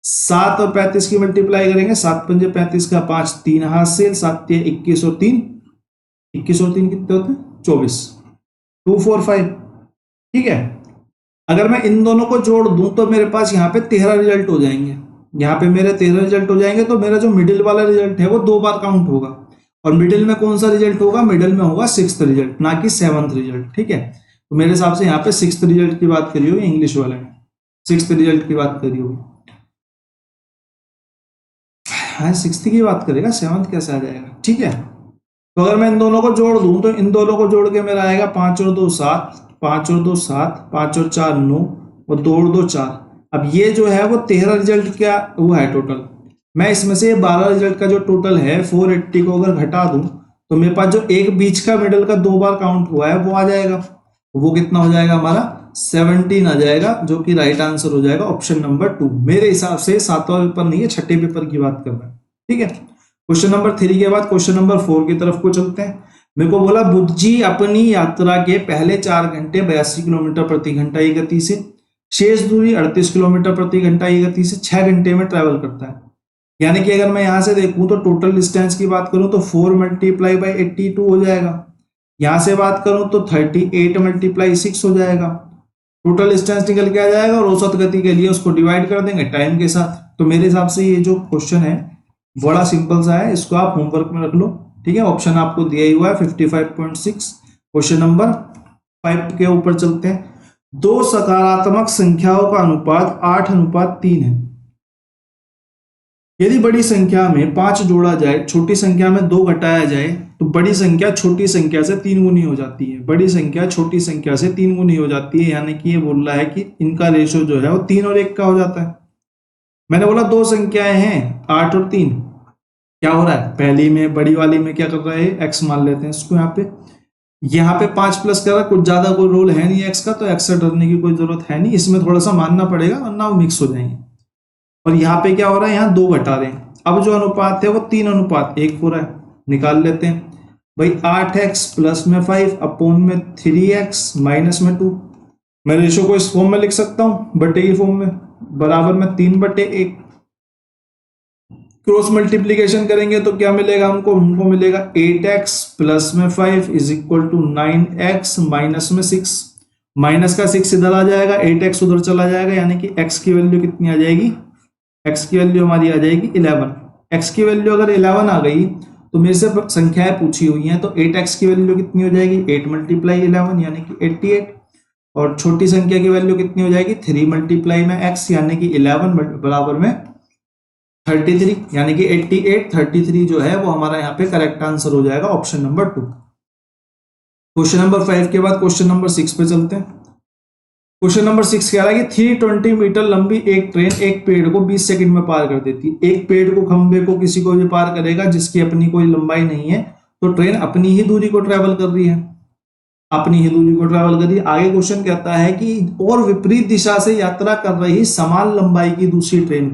7 और 35 की मल्टीप्लाई करेंगे, 7 पंजे 35 का 5, 3 हासिल, 7 21 और 3, 21 और 3 कितने होते हैं, 24, 245। ठीक है, अगर मैं इन दोनों को जोड़ दूं तो मेरे पास यहाँ पे 13 रिजल्ट हो जाएंगे, यहाँ पे मेरे 13 रिजल्ट हो जाएंगे। तो मेरा जो मिडिल वाला रिजल्ट है वो 2 बार काउंट होगा, और मिडिल में कौन सा रिजल्ट होगा, मिडिल में होगा 6th रिजल्ट, ना कि 7th रिजल्ट। ठीक है, तो मेरे हिसाब से यहाँ पे 6th रिजल्ट की बात करी होगी, इंग्लिश वाले में 6th रिजल्ट की बात करी होगी। हाँ 6th की बात करेगा, 7th कैसे आ जाएगा। ठीक है, तो अगर मैं इन दोनों को जोड़ दूं तो इन दोनों को जोड़ के मेरा आएगा 5 और 2 7, 5 और 2 7, 5 और 4 9, और 2 और 2 4। अब ये जो है वो 13 रिजल्ट क्या हुआ है टोटल। मैं इसमें से 12 रिजल्ट का जो टोटल है 480 को अगर घटा दूं तो मेरे पास जो एक बीच का मिडल का 2 बार काउंट हुआ है वो आ जाएगा। वो कितना हो जाएगा हमारा, 17 आ जाएगा, जो कि राइट आंसर हो जाएगा ऑप्शन नंबर 2। मेरे हिसाब से 7वां पेपर नहीं है, 6ठे पेपर की बात कर रहे हैं। ठीक है, क्वेश्चन नंबर 3 के बाद क्वेश्चन नंबर 4 की तरफ को चलते हैं। मेरे को बोला बुद्ध जी अपनी यात्रा के पहले 4 घंटे 82 किलोमीटर प्रति घंटा की गति से, शेष दूरी 38 किलोमीटर प्रति घंटा की गति से 6 घंटे में ट्रेवल करता है। यानी कि अगर मैं यहां से देखूं तो टोटल डिस्टेंस की बात करूं तो 4 मल्टीप्लाई बाई 82 हो जाएगा। यहां से बात करूं तो 38 मल्टीप्लाई 6 हो जाएगा। टोटल डिस्टेंस निकल के आ जाएगा, और औसत गति के लिए उसको डिवाइड कर देंगे टाइम के साथ। तो मेरे हिसाब से ये जो क्वेश्चन है बड़ा सिंपल सा है, इसको आप होमवर्क में रख लो। ठीक है, ऑप्शन आपको दिया ही हुआ है 55.6। क्वेश्चन नंबर 5 के ऊपर चलते हैं। दो सकारात्मक संख्याओं का अनुपात 8:3 है। यदि बड़ी संख्या में 5 जोड़ा जाए, छोटी संख्या में 2 घटाया जाए, तो बड़ी संख्या छोटी संख्या से 3 गुनी हो जाती है। बड़ी संख्या छोटी संख्या से 3 गुनी हो जाती है, यानी कि ये बोल रहा है कि इनका रेशो जो है वो 3 और 1 का हो जाता है। मैंने बोला दो संख्याएं हैं 8 और 3, क्या हो रहा है, पहली में बड़ी वाली में क्या कर रहा है, एक्स मान लेते हैं इसको। यहाँ पे 5 प्लस कर रहा है, कुछ ज्यादा कोई रोल है नहीं एक्स का, तो एक्स से डरने की कोई जरूरत है नहीं, इसमें थोड़ा सा मानना पड़ेगा वरना वो मिक्स हो जाएंगे। और यहाँ पे क्या हो रहा है, यहाँ 2 घटा रहे हैं। अब जो अनुपात है वो 3:1 हो रहा है, निकाल लेते हैं भाई। 8x प्लस में 5 अपोन में 3x माइनस में 2। मैं रेशो को इस फॉर्म में लिख सकता हूं, बटे की फॉर्म में, बराबर में 3/1। क्रॉस मल्टीप्लीकेशन करेंगे तो क्या मिलेगा हमको मिलेगा 8x प्लस में 5 is equal to 9x minus में 6। माइनस का 6 इधर आ जाएगा, 8x उधर चला जाएगा, यानी कि x की वैल्यू कितनी आ जाएगी, x की वैल्यू हमारी आ जाएगी 11। x की वैल्यू अगर 11 आ गई तो मेरे से संख्याएं पूछी हुई हैं, तो 8x की वैल्यू कितनी हो जाएगी, 8 मल्टीप्लाई 11 यानी कि 88। और छोटी संख्या की वैल्यू कितनी हो जाएगी, 3 मल्टीप्लाई में x यानी कि 11 बराबर में 33, यानी कि 88। 33 जो है वो हमारा यहाँ पे करेक्ट आंसर हो जाएगा ऑप्शन नंबर 2। क्वेश्चन नंबर 5 के बाद क्वेश्चन नंबर 6 पे चलते हैं। क्वेश्चन नंबर 6 कह रहा है कि 320 मीटर लंबी एक ट्रेन एक पेड़ को 20 सेकंड में पार कर देती है। एक पेड़ को, खंबे को किसी को भी पार करेगा जिसकी अपनी कोई लंबाई नहीं है, तो ट्रेन अपनी ही दूरी को ट्रेवल कर रही है, अपनी ही दूरी को ट्रेवल कर रही है। आगे क्वेश्चन कहता है कि और विपरीत दिशा से यात्रा कर रही समान लंबाई की दूसरी ट्रेन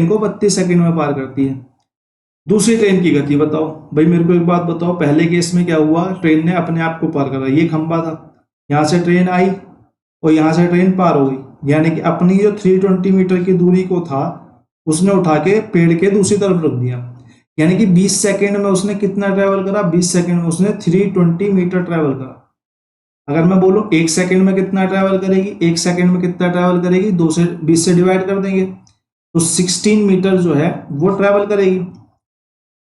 को 32 सेकंड में पार करती है। दूसरी ट्रेन की गति बताओ। भाई मेरे को एक बात बताओ, पहले केस में क्या हुआ, ट्रेन ने अपने आप को पार करा, ये खंबा था, यहां से ट्रेन आई और यहां से ट्रेन पार हो गई, यानी कि अपनी जो 320 मीटर की दूरी को था उसने उठा के पेड़ के दूसरी तरफ रख दिया, यानी कि 20 सेकंड में उसने कितना ट्रेवल करा, 20 सेकंड में उसने 320 मीटर ट्रेवल करा। अगर मैं बोलूं 1 सेकंड में कितना ट्रेवल करेगी, 1 सेकंड में कितना ट्रेवल करेगी, 2 से 20 से डिवाइड कर देंगे तो 16 मीटर जो है वो ट्रेवल करेगी।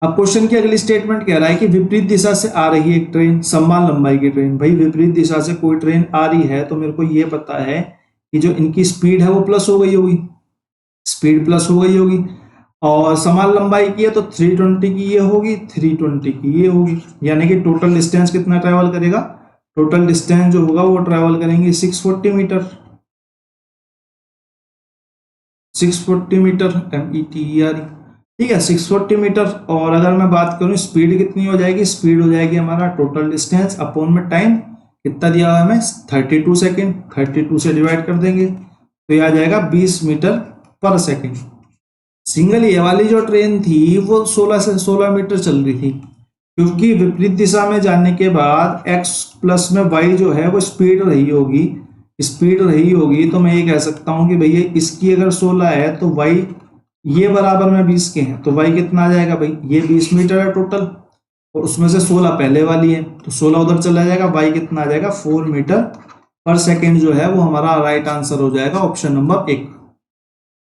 अब क्वेश्चन की अगली स्टेटमेंट कह रहा है कि विपरीत दिशा से आ रही एक ट्रेन, समान लंबाई की ट्रेन। भाई विपरीत दिशा से कोई ट्रेन आ रही है तो मेरे को ये पता है कि जो इनकी स्पीड है वो प्लस हो गई होगी, स्पीड प्लस हो गई होगी, और समान लंबाई की है तो 320 की ये होगी, 320 की ये होगी, यानी कि टोटल डिस्टेंस कितना ट्रेवल करेगा, टोटल डिस्टेंस जो होगा वो ट्रेवल करेंगे 640 मीटर, 640 मीटर METER। ठीक है, 640 मीटर। और अगर मैं बात करूं स्पीड कितनी हो जाएगी, स्पीड हो जाएगी हमारा टोटल डिस्टेंस अपोन में टाइम, कितना दिया हुआ है हमें 32 सेकेंड, 32 से डिवाइड कर देंगे तो यह आ जाएगा 20 मीटर पर सेकेंड। सिंगल ये वाली जो ट्रेन थी वो 16 मीटर चल रही थी, क्योंकि विपरीत दिशा में जाने के बाद x प्लस में y जो है वो स्पीड रही होगी, तो मैं ये कह सकता हूं कि भैया इसकी अगर 16 है तो y ये बराबर में 20 के हैं, तो y कितना आ जाएगा भाई, ये 20 मीटर है टोटल, और उसमें से 16 पहले वाली है तो 16 उधर चला जाएगा, y कितना आ जाएगा 4 मीटर पर सेकेंड जो है वो हमारा राइट आंसर हो जाएगा ऑप्शन नंबर 1।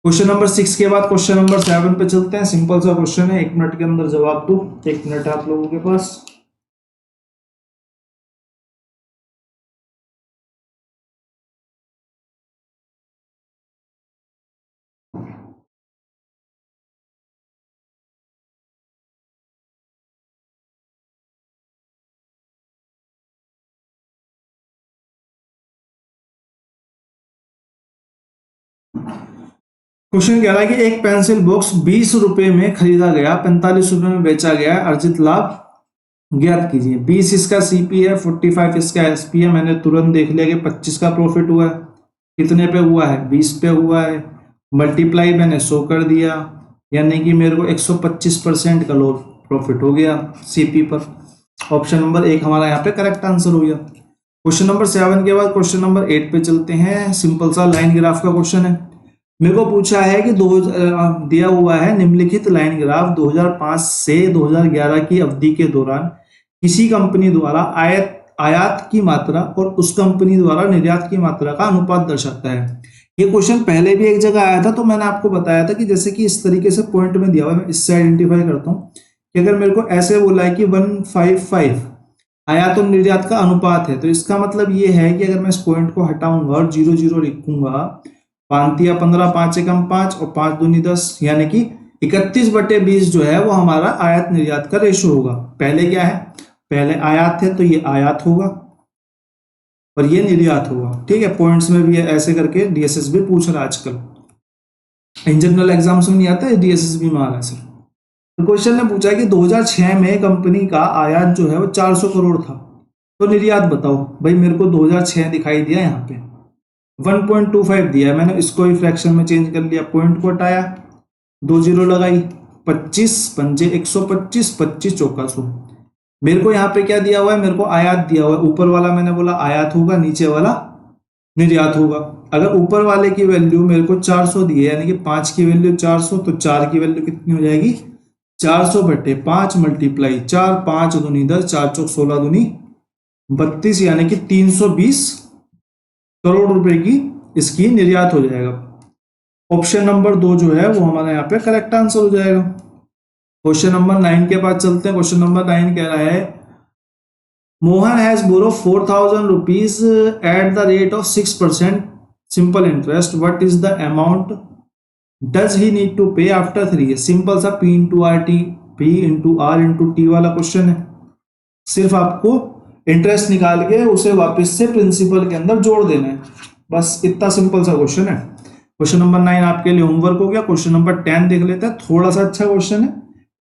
क्वेश्चन नंबर 6 के बाद क्वेश्चन नंबर 7 पे चलते हैं। सिंपल सा क्वेश्चन है, 1 मिनट के अंदर जवाब दो, 1 मिनट आप लोगों के पास। क्वेश्चन कह रहा है कि एक पेंसिल बॉक्स 20 रुपए में खरीदा गया, 45 रुपए में बेचा गया, अर्जित लाभ ज्ञात कीजिए। 20 इसका सीपी है, 45 इसका एसपी है। मैंने तुरंत देख लिया कि 25 का प्रॉफिट हुआ है, कितने पे हुआ है 20 पे हुआ है, मल्टीप्लाई मैंने 100 कर दिया, यानी कि मेरे को 125% का लॉस प्रॉफिट हो गया सीपी पर। ऑप्शन नंबर 1 हमारा यहाँ पे करेक्ट आंसर हो गया। क्वेश्चन नंबर 7 के बाद क्वेश्चन नंबर 8 पे चलते हैं। सिंपल सा लाइन ग्राफ का क्वेश्चन है। मेरे को पूछा है कि दिया हुआ है निम्नलिखित लाइन ग्राफ 2005 से 2011 की अवधि के दौरान किसी कंपनी द्वारा आयात की मात्रा और उस कंपनी द्वारा निर्यात की मात्रा का अनुपात दर्शाता है। ये क्वेश्चन पहले भी एक जगह आया था, तो मैंने आपको बताया था कि जैसे कि इस तरीके से पॉइंट में दिया हुआ है, मैं इससे आइडेंटिफाई करता हूँ कि अगर मेरे को ऐसे बोला है कि 155 आयात और निर्यात का अनुपात है, तो इसका मतलब ये है कि अगर मैं इस पॉइंट को हटाऊंगा और 0 0 लिखूंगा, 5 या 15, 5 एकम 5 और 5 दूनी 10, यानी कि 31/20 जो है वो हमारा आयात निर्यात का रेशो होगा। पहले क्या है, पहले आयात है तो ये आयात होगा और ये निर्यात होगा। ठीक है, पॉइंट्स में भी ऐसे करके डीएसएस भी पूछ रहा है आजकल, इन जनरल एग्जाम्स में नहीं आता है, डीएसएस भी में आ रहा है सर। तो क्वेश्चन ने पूछा कि 2006 में कंपनी का आयात जो है वो 400 करोड़ था, तो निर्यात बताओ। भाई मेरे को 2006 दिखाई दिया, यहाँ पे 1.25 दिया है, मैंने इसको ही फ्रैक्शन में चेंज कर लिया, पॉइंट को हटाया, 2 जीरो लगाई, 25 पंजे 125, 25 चौका 100। मेरे को यहाँ पे क्या दिया हुआ है, मेरे को आयात दिया हुआ है। ऊपर वाला मैंने बोला आयात होगा, नीचे वाला निर्यात होगा। अगर ऊपर वाले की वैल्यू मेरे को 400 दी है, यानी कि 5 की वैल्यू 400, तो 4 की वैल्यू कितनी हो जाएगी, 400/5 मल्टीप्लाई 4, 5 दूनी 10, 4 चौक 16 दूनी 32, यानी कि 320 करोड़ रुपए की इसकी निर्यात हो जाएगा। ऑप्शन नंबर 2 जो है वो हमारा यहाँ पे करेक्ट आंसर हो जाएगा। क्वेश्चन नंबर 9 के पास चलते हैं। क्वेश्चन नंबर 9 कह रहा है Mohan has borrow 4000 rupees at the rate of 6% simple interest, what is the amount does he need to pay after 3 years। Simple सा P into R T, P into R into T वाला question है। सिर्फ आपको interest निकाल के उसे वापस से प्रिंसिपल के अंदर जोड़ देना है, बस इतना सिंपल सा क्वेश्चन है। क्वेश्चन नंबर 9 आपके लिए होमवर्क हो गया। क्वेश्चन नंबर 10 देख लेते हैं। थोड़ा सा अच्छा क्वेश्चन है,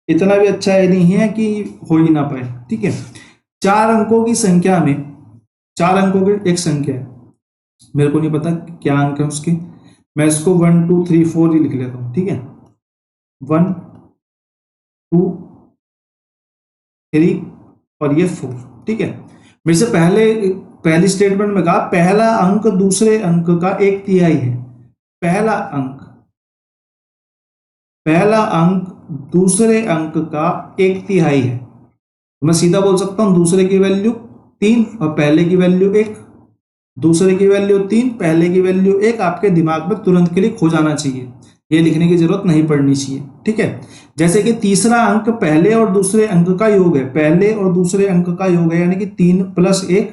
इतना भी अच्छा है नहीं है कि हो ही ना पाए। ठीक है, 4 अंकों की संख्या में, 4 अंकों की एक संख्या है, मेरे को नहीं पता क्या अंक है उसके, मैं इसको 1 2 3 4 ही लिख लेता हूं। ठीक है, 1 2 3 और ये 4। ठीक है, मेरे से पहली स्टेटमेंट में कहा पहला अंक दूसरे अंक का 1/3 है। पहला अंक दूसरे अंक का 1/3 है, तो मैं सीधा बोल सकता हूं दूसरे की वैल्यू 3 और पहले की वैल्यू 1। दूसरे की वैल्यू 3, पहले की वैल्यू 1 आपके दिमाग में तुरंत के लिए खो जाना चाहिए, ये लिखने की जरूरत नहीं पड़नी चाहिए। ठीक है, जैसे कि तीसरा अंक पहले और दूसरे अंक का योग है, पहले और दूसरे अंक का योग है, यानी कि 3 + 1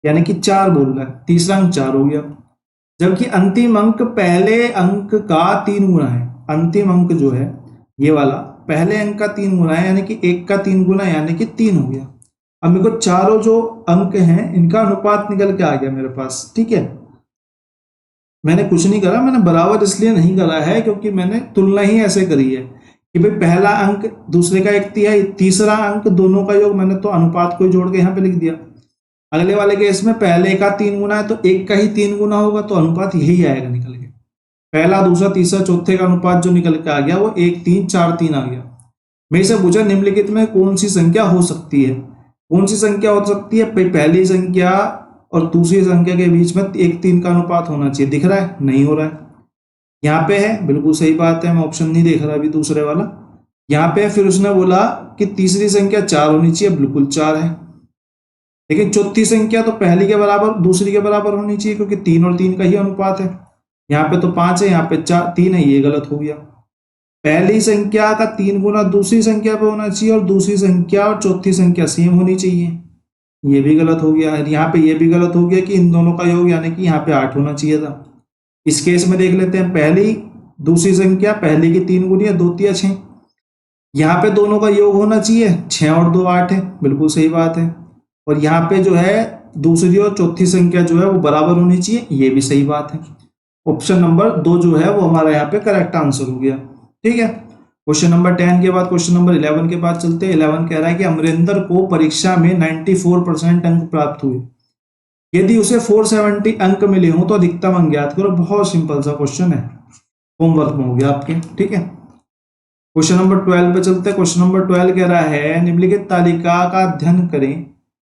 यानी कि 4 बोल रहा है, तीसरा अंक 4 हो गया। जबकि अंतिम अंक पहले अंक का 3 गुना है। अंतिम अंक जो है ये वाला पहले अंक का 3 गुना है, यानी कि 1 का 3 गुना, यानी कि 3 हो गया। अब मेरे को चारों जो अंक हैं इनका अनुपात निकल के आ गया मेरे पास। ठीक है, मैंने कुछ नहीं करा, मैंने बराबर इसलिए नहीं करा है क्योंकि मैंने तुलना ही ऐसे करी है कि भाई पहला अंक दूसरे का 1/3, तीसरा अंक दोनों का योग, मैंने तो अनुपात को जोड़ के यहाँ पे लिख दिया। अगले वाले केस में पहले का 3 गुना है तो 1 का ही 3 गुना होगा, तो अनुपात यही आएगा निकल के। पहला दूसरा तीसरा चौथे का अनुपात जो निकल के आ गया वो 1 3 4 3 आ गया। मेरे से पूछा निम्नलिखित में कौन सी संख्या हो सकती है। कौन सी संख्या हो सकती है? पहली संख्या और दूसरी संख्या के बीच में 1:3 का अनुपात होना चाहिए। दिख रहा है? नहीं हो रहा है। यहाँ पे है, बिल्कुल सही बात है, मैं ऑप्शन नहीं देख रहा अभी दूसरे वाला। यहाँ पे फिर उसने बोला कि तीसरी संख्या 4 होनी चाहिए, बिल्कुल 4 है। लेकिन चौथी संख्या तो पहली के बराबर दूसरी के बराबर होनी चाहिए, क्योंकि 3 और 3 का ही अनुपात है। यहाँ पे तो 5 है, यहाँ पे 3 है, ये गलत हो गया। पहली संख्या का 3 गुना दूसरी संख्या पे होना चाहिए, और दूसरी संख्या और चौथी संख्या सेम होनी चाहिए, ये भी गलत हो गया। यहाँ पे ये भी गलत हो गया कि इन दोनों का योग यानी कि यहाँ पे 8 होना चाहिए था। इस केस में देख लेते हैं, पहली दूसरी संख्या पहली की 3 गुनी है, 2 तिया 6। यहाँ पे दोनों का योग होना चाहिए, 6 और 2 8 है, बिल्कुल सही बात है। और यहाँ पे जो है दूसरी और चौथी संख्या जो है वो बराबर होनी चाहिए, ये भी सही बात है। ऑप्शन नंबर 2 जो है वो हमारा यहाँ पे करेक्ट आंसर हो गया। ठीक है, क्वेश्चन नंबर 10 के बाद क्वेश्चन नंबर 11 के बाद चलते हैं। 11 कह रहा है कि अमरिंदर को परीक्षा में 94% अंक प्राप्त हुए, यदि उसे 470 अंक मिले हो तो अधिकतम अंक ज्ञात करो। बहुत सिंपल सा क्वेश्चन है, होमवर्क में हो गया आपके। ठीक है, क्वेश्चन नंबर 12 पे चलते हैं। क्वेश्चन नंबर 12 कह रहा है निम्नलिखित तालिका का अध्ययन करें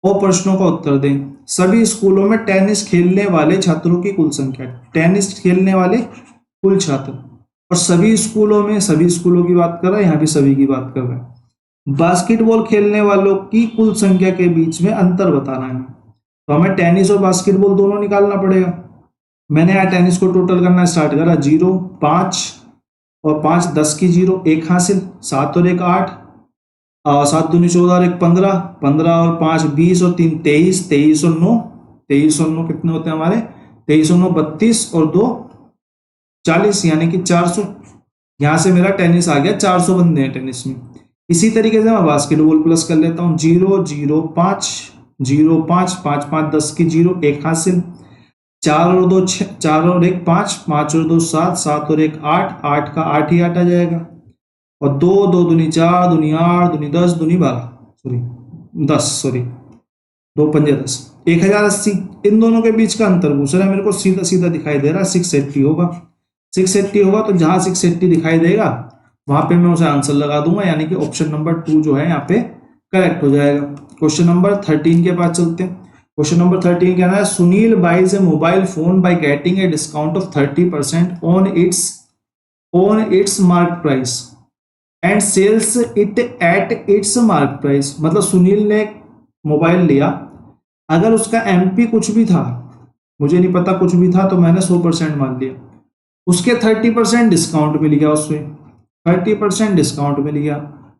और प्रश्नों का उत्तर दें। सभी स्कूलों में टेनिस खेलने वाले छात्रों की कुल संख्या, टेनिस खेलने वाले कुल छात्र, और सभी स्कूलों की बात कर रहा है, यहाँ भी सभी की बात कर रहा है। बास्केटबॉल खेलने वालों की कुल संख्या के बीच में अंतर बताना है, तो हमें टेनिस और बास्केटबॉल दोनों निकालना पड़ेगा। मैंने यहाँ टेनिस को टोटल करना स्टार्ट करा, 0 5 और 5 10 की 0 1 हासिल, 7 और 1 8, 7 दूनी 14 और 1 15, 15 और 5 20 और 3 23, 23 और 9 कितने होते हैं हमारे? 23 और 9 32 और 2 40, यानी कि 400। यहां से मेरा टेनिस आ गया, 400 बंदे हैं टेनिस में। इसी तरीके से मैं बास्केटबॉल प्लस कर लेता हूँ, 0 0 5 0 5 5 5 10 की 0 1 हासिल, 4 और 2 6, 4 और 1 5, 5 और 2 7, 7 और 1 8, 8 का 8 ही 8 आ जाएगा, और 2 2 दूनी 4 दूनी 8 दूनी 10 दूनी 12 2 पंजे 10, 1080। इन दोनों के बीच का अंतर पूछ रहा है मेरे को, सीधा सीधा दिखाई दे रहा है 680 होगा। 680 होगा तो जहां 680 दिखाई देगा वहां पे मैं उसे आंसर लगा दूंगा, यानी कि ऑप्शन नंबर 2 जो है यहाँ पे करेक्ट हो जाएगा। क्वेश्चन नंबर 13 के पास चलते हैं। क्वेश्चन नंबर 13 कहना है Sunil buys a mobile phone by getting a discount of 30% on its mark price and sells it at its mark price. मतलब सुनील ने मोबाइल लिया, अगर उसका एमपी कुछ भी था, मुझे नहीं पता कुछ भी था, तो मैंने 100% मान लिया, उसके 30% डिस्काउंट मिल गया, उसमें 30% डिस्काउंट मिल गया,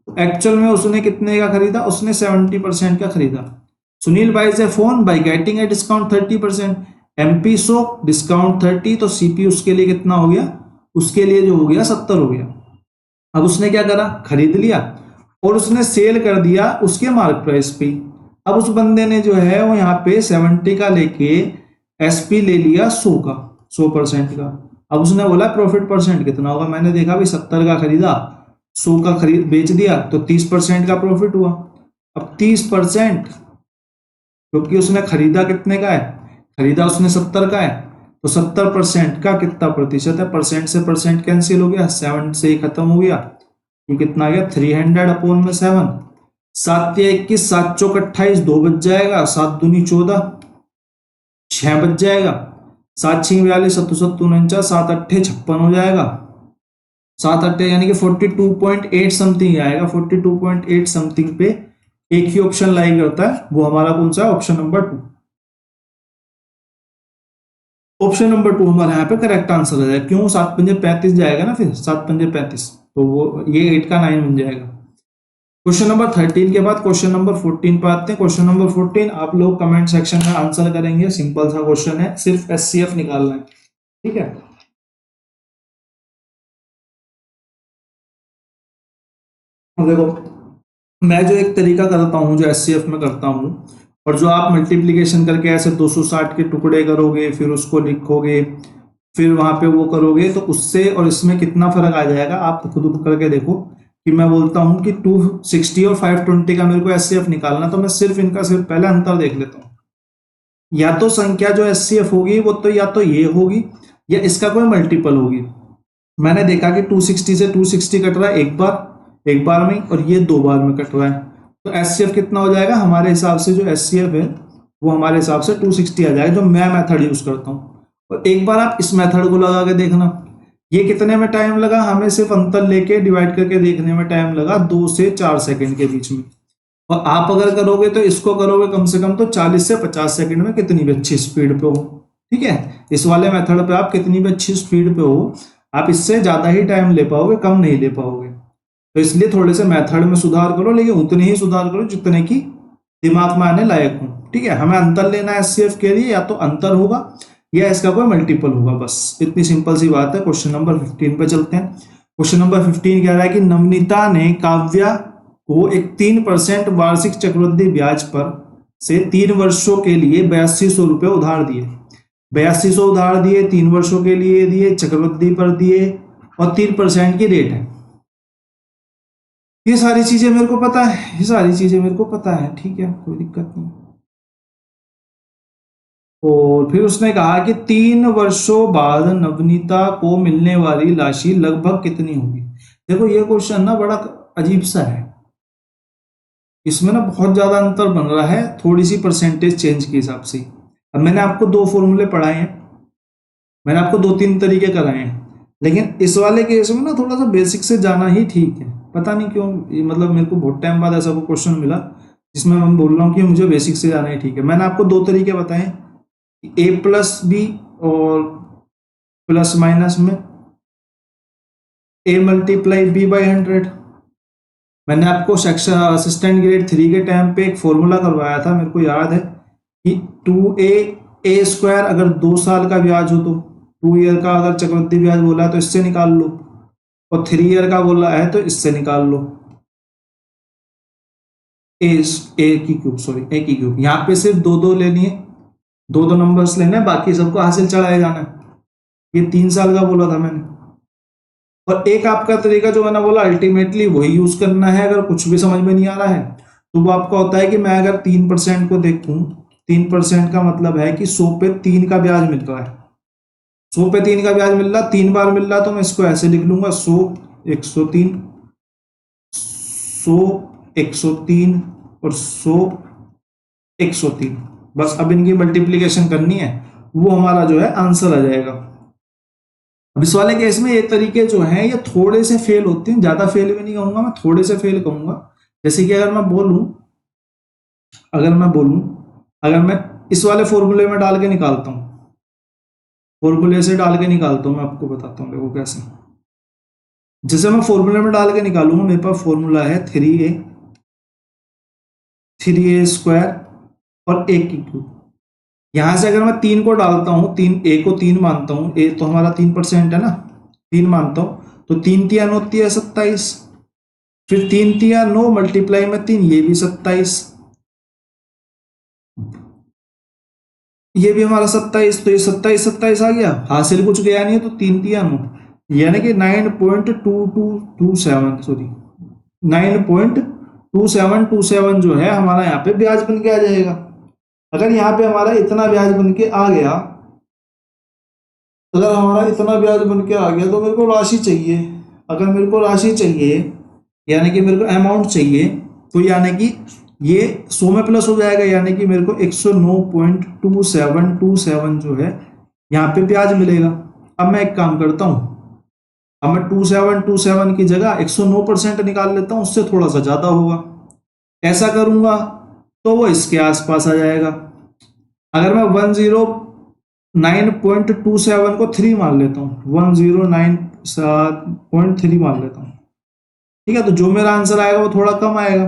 तो एक्चुअल में उसने कितने का खरीदा? उसने 70% का खरीदा। Sunil buys a phone by getting a discount 30%, MP 100 discount 30, तो सीपी उसके लिए कितना हो गया? उसके लिए जो हो गया 70 हो गया। अब उसने क्या करा? खरीद लिया और उसने सेल कर दिया उसके मार्क प्राइस पे। अब उस बंदे ने जो है वो यहाँ पे 70 का लेके एसपी ले लिया 100 का, 100% का। अब उसने बोला प्रॉफिट परसेंट कितना होगा? मैंने देखा भाई 70 का खरीदा, 100 का खरीद बेच दिया, तो 30% का प्रॉफिट हुआ। अब 30%, क्योंकि उसने खरीदा कितने का है? खरीदा उसने 70 का है, तो 70% का कितना प्रतिशत है? परसेंट से परसेंट कैंसिल हो गया, 7 से ही खत्म हो गया। ये कितना आ गया? 300/7। 7 या 21, 7 चौक 28, 2 बच जाएगा, 7 दूनी 14, 6 बच जाएगा, 7 6 42, 7 7 49, 7 8 56 हो जाएगा, 7 8 यानी कि 42.8 समथिंग आएगा। 42.8 समथिंग पे एक ही ऑप्शन लाइन करता है, वो हमारा कौन सा है? Option number 2। ऑप्शन नंबर 2 हमारा यहाँ पे करेक्ट आंसर आ जाएगा। क्यों? 7 पंजे 35 जाएगा ना, फिर 7 पंजे 35, तो वो ये 8 का 9 बन जाएगा। क्वेश्चन नंबर 13 के बाद क्वेश्चन नंबर 14 पे आते हैं। क्वेश्चन नंबर 14 आप लोग कमेंट सेक्शन में आंसर करेंगे, सिंपल सा क्वेश्चन है, सिर्फ एचसीएफ निकालना है। ठीक है, देखो मैं जो एक तरीका करता हूँ, जो एचसीएफ में करता हूँ, और जो आप मल्टीप्लीकेशन करके ऐसे 260 के टुकड़े करोगे, फिर उसको लिखोगे, फिर वहां पे वो करोगे, तो उससे और इसमें कितना फर्क आ जाएगा आप खुद करके देखो। कि मैं बोलता हूं कि 260 और 520 का मेरे को एचसीएफ निकालना, तो मैं सिर्फ इनका सिर्फ पहले अंतर देख लेता हूं। या तो संख्या जो एचसीएफ होगी वो तो या तो ये होगी या इसका कोई मल्टीपल होगी। मैंने देखा कि 260 से 260 कट रहा है एक बार, एक बार में, और ये 2 बार में कट हुआ है। तो एचसीएफ कितना हो जाएगा हमारे हिसाब से, जो एचसीएफ है वो हमारे हिसाब से 260 आ जाएगा, जो मैं मेथड यूज करता हूँ। और एक बार आप इस मेथड को लगा के देखना, ये कितने में टाइम लगा, हमें सिर्फ अंतर लेके डिवाइड करके देखने में टाइम लगा 2 से 4 सेकंड के बीच में। और आप अगर करोगे तो इसको करोगे कम से कम तो 40 से 50 सेकंड में, कितनी भी अच्छी स्पीड पे हो। ठीक है, इस वाले मेथड पे आप कितनी भी अच्छी स्पीड पे हो, आप इससे ज्यादा ही टाइम ले पाओगे, कम नहीं ले पाओगे। तो इसलिए थोड़े से मेथड में सुधार करो, लेकिन उतने ही सुधार करो जितने की दिमाग में आने लायक हो। ठीक है, हमें अंतर लेना है एचसीएफ के लिए, या तो अंतर होगा या इसका कोई मल्टीपल होगा, बस इतनी सिंपल सी बात है। क्वेश्चन नंबर 15 पे चलते हैं। क्वेश्चन नंबर 15 कह रहा है कि नवनीता ने काव्या को एक 3% वार्षिक चक्रवृद्धि ब्याज पर से 3 वर्षों के लिए 8200 रुपये उधार दिए। 8200 उधार दिए, 3 वर्षों के लिए दिए, चक्रवृद्धि पर दिए, और 3% की रेट है। ये सारी चीजें मेरे को पता है, ये सारी चीजें मेरे को पता है। ठीक है, कोई दिक्कत नहीं। और फिर उसने कहा कि 3 वर्षों बाद नवनीता को मिलने वाली राशि लगभग कितनी होगी। देखो ये क्वेश्चन ना बड़ा अजीब सा है, इसमें ना बहुत ज्यादा अंतर बन रहा है थोड़ी सी परसेंटेज चेंज के हिसाब से। अब मैंने आपको 2 फॉर्मूले पढ़ाए हैं, मैंने आपको 2-3 तरीके कराए हैं, लेकिन इस वाले केस में ना थोड़ा सा बेसिक से जाना ही ठीक है। पता नहीं क्यों, मतलब मेरे को बहुत टाइम बाद ऐसा कोई क्वेश्चन मिला जिसमें मैं बोल रहा हूँ कि मुझे बेसिक से जाना ही ठीक है। मैंने आपको 2 तरीके बताए, A+B और प्लस माइनस में A × B/100। मैंने आपको सेक्शन असिस्टेंट ग्रेड 3 के टाइम पे एक फॉर्मूला करवाया था, मेरे को याद है कि 2A² अगर 2 साल का ब्याज हो तो 2 ईयर का अगर चक्रवृद्धि ब्याज बोला है तो इससे निकाल लो, और 3 ईयर का बोला है तो इससे निकाल लो। A की क्यूब। यहाँ पे सिर्फ 2 लेनी है, 2 नंबर्स लेने हैं, बाकी सबको हासिल चढ़ाया जाना है। ये 3 साल का बोला था मैंने। और एक आपका तरीका जो मैंने बोला अल्टीमेटली वही यूज करना है, अगर कुछ भी समझ में नहीं आ रहा है तो वो आपका होता है कि मैं अगर 3% को देखूं, 3% का मतलब है कि 100 पे 3 का ब्याज मिल रहा है, 100 पे 3 का ब्याज मिल रहा, 3 बार मिल रहा, तो मैं इसको ऐसे लिख लूंगा 100 103, 100 103 और 100 103। बस अब इनकी मल्टीप्लीकेशन करनी है, वो हमारा जो है आंसर आ जाएगा। अब इस वाले केस में ये तरीके जो हैं ये थोड़े से फेल होते हैं, ज्यादा फेल भी नहीं कहूंगा मैं, थोड़े से फेल कहूंगा। जैसे कि अगर मैं बोलूं अगर मैं इस वाले फॉर्मूले में डाल के निकालता हूं, फॉर्मूले से डाल के निकालता हूं, मैं आपको बताता हूं देखो कैसे। जैसे मैं फॉर्मूले में डाल के निकालूंगा, मेरे पास फॉर्मूला है 3A² और A की क्यूब। यहां से अगर मैं 3 को डालता हूं, 3A को 3 मानता हूं, A तो हमारा 3% है ना, 3 मानता हूं, तो 3 तिया 9 तिया 27, फिर 3 तिया 9 मल्टीप्लाई में 3, ये भी 27, ये भी हमारा 27, तो ये 27 आ गया, हासिल कुछ गया नहीं है, तो 3 तिया 9 यानी कि 9.2227, सॉरी 9.2727 जो है हमारा यहाँ पे ब्याज बन के आ जाएगा। अगर यहाँ पे हमारा इतना ब्याज बन के आ गया, अगर हमारा इतना ब्याज बन के आ गया तो मेरे को राशि चाहिए। अगर मेरे को राशि चाहिए यानी कि मेरे को अमाउंट चाहिए, तो यानी कि ये 100 में प्लस हो जाएगा, यानी कि मेरे को 109.2727 जो है यहाँ पे ब्याज मिलेगा। अब मैं एक काम करता हूँ, अब मैं 2727 की जगह 109% निकाल लेता हूँ, उससे थोड़ा सा ज्यादा होगा। ऐसा करूंगा तो वो इसके आसपास आ जाएगा। अगर मैं 109.27 को 3 मान लेता हूँ, 109.3 मान लेता हूँ, ठीक है, तो जो मेरा आंसर आएगा वो थोड़ा कम आएगा।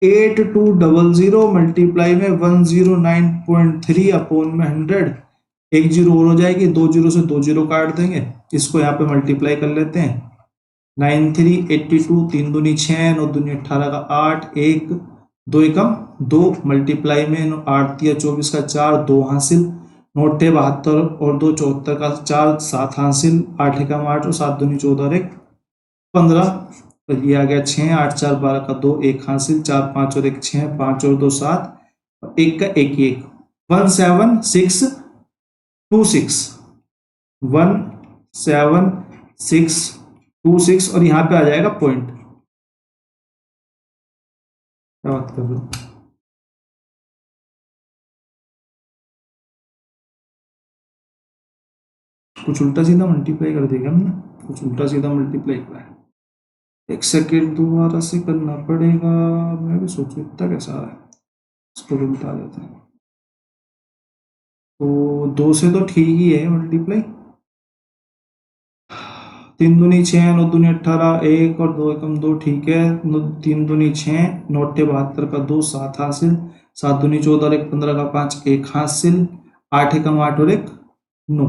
8200 मल्टीप्लाई में 109.3 अपॉन में 100, एक जीरो और हो जाएगी, 2 जीरो से 2 जीरो काट देंगे, इसको यहाँ पे मल्टीप्लाई कर लेते हैं। 9382, 3 दूनी 6, 9 दूनी 18 का 8, 1 2 एकम 2 मल्टीप्लाई में 8 तिया 24 का 4, 2 हासिल, 9 72 और 2 74 का 4, 7 हासिल, 8 एकम 8 और 7 दूनी 14 और 1 15, तो ये आ गया 6, 8 4 12 का 2, 1 हासिल, 4 5 और 1 6, 5 और 2 7, 1 का 1 1, 17626, 17626 और यहाँ पे आ जाएगा पॉइंट। क्या बात कर रहे हो? कुछ उल्टा सीधा मल्टीप्लाई कर देगा हमने, कुछ उल्टा सीधा मल्टीप्लाई करा है। एक सेकेंड दोबारा से करना पड़ेगा। मैं भी सोचू इतना कैसा है, इसको भी बता देते हैं। तो 2 से तो ठीक ही है मल्टीप्लाई, 3 दूनी 6, 9 दूनी 18, 1 और 2 एकम 2, ठीक है। 3 दूनी 6, 9 अट्ठे 72 का 2, 7 हासिल। 7 दूनी 14 और 1 15 का 5, 1 हासिल। 8 एकम 8 और 1 9,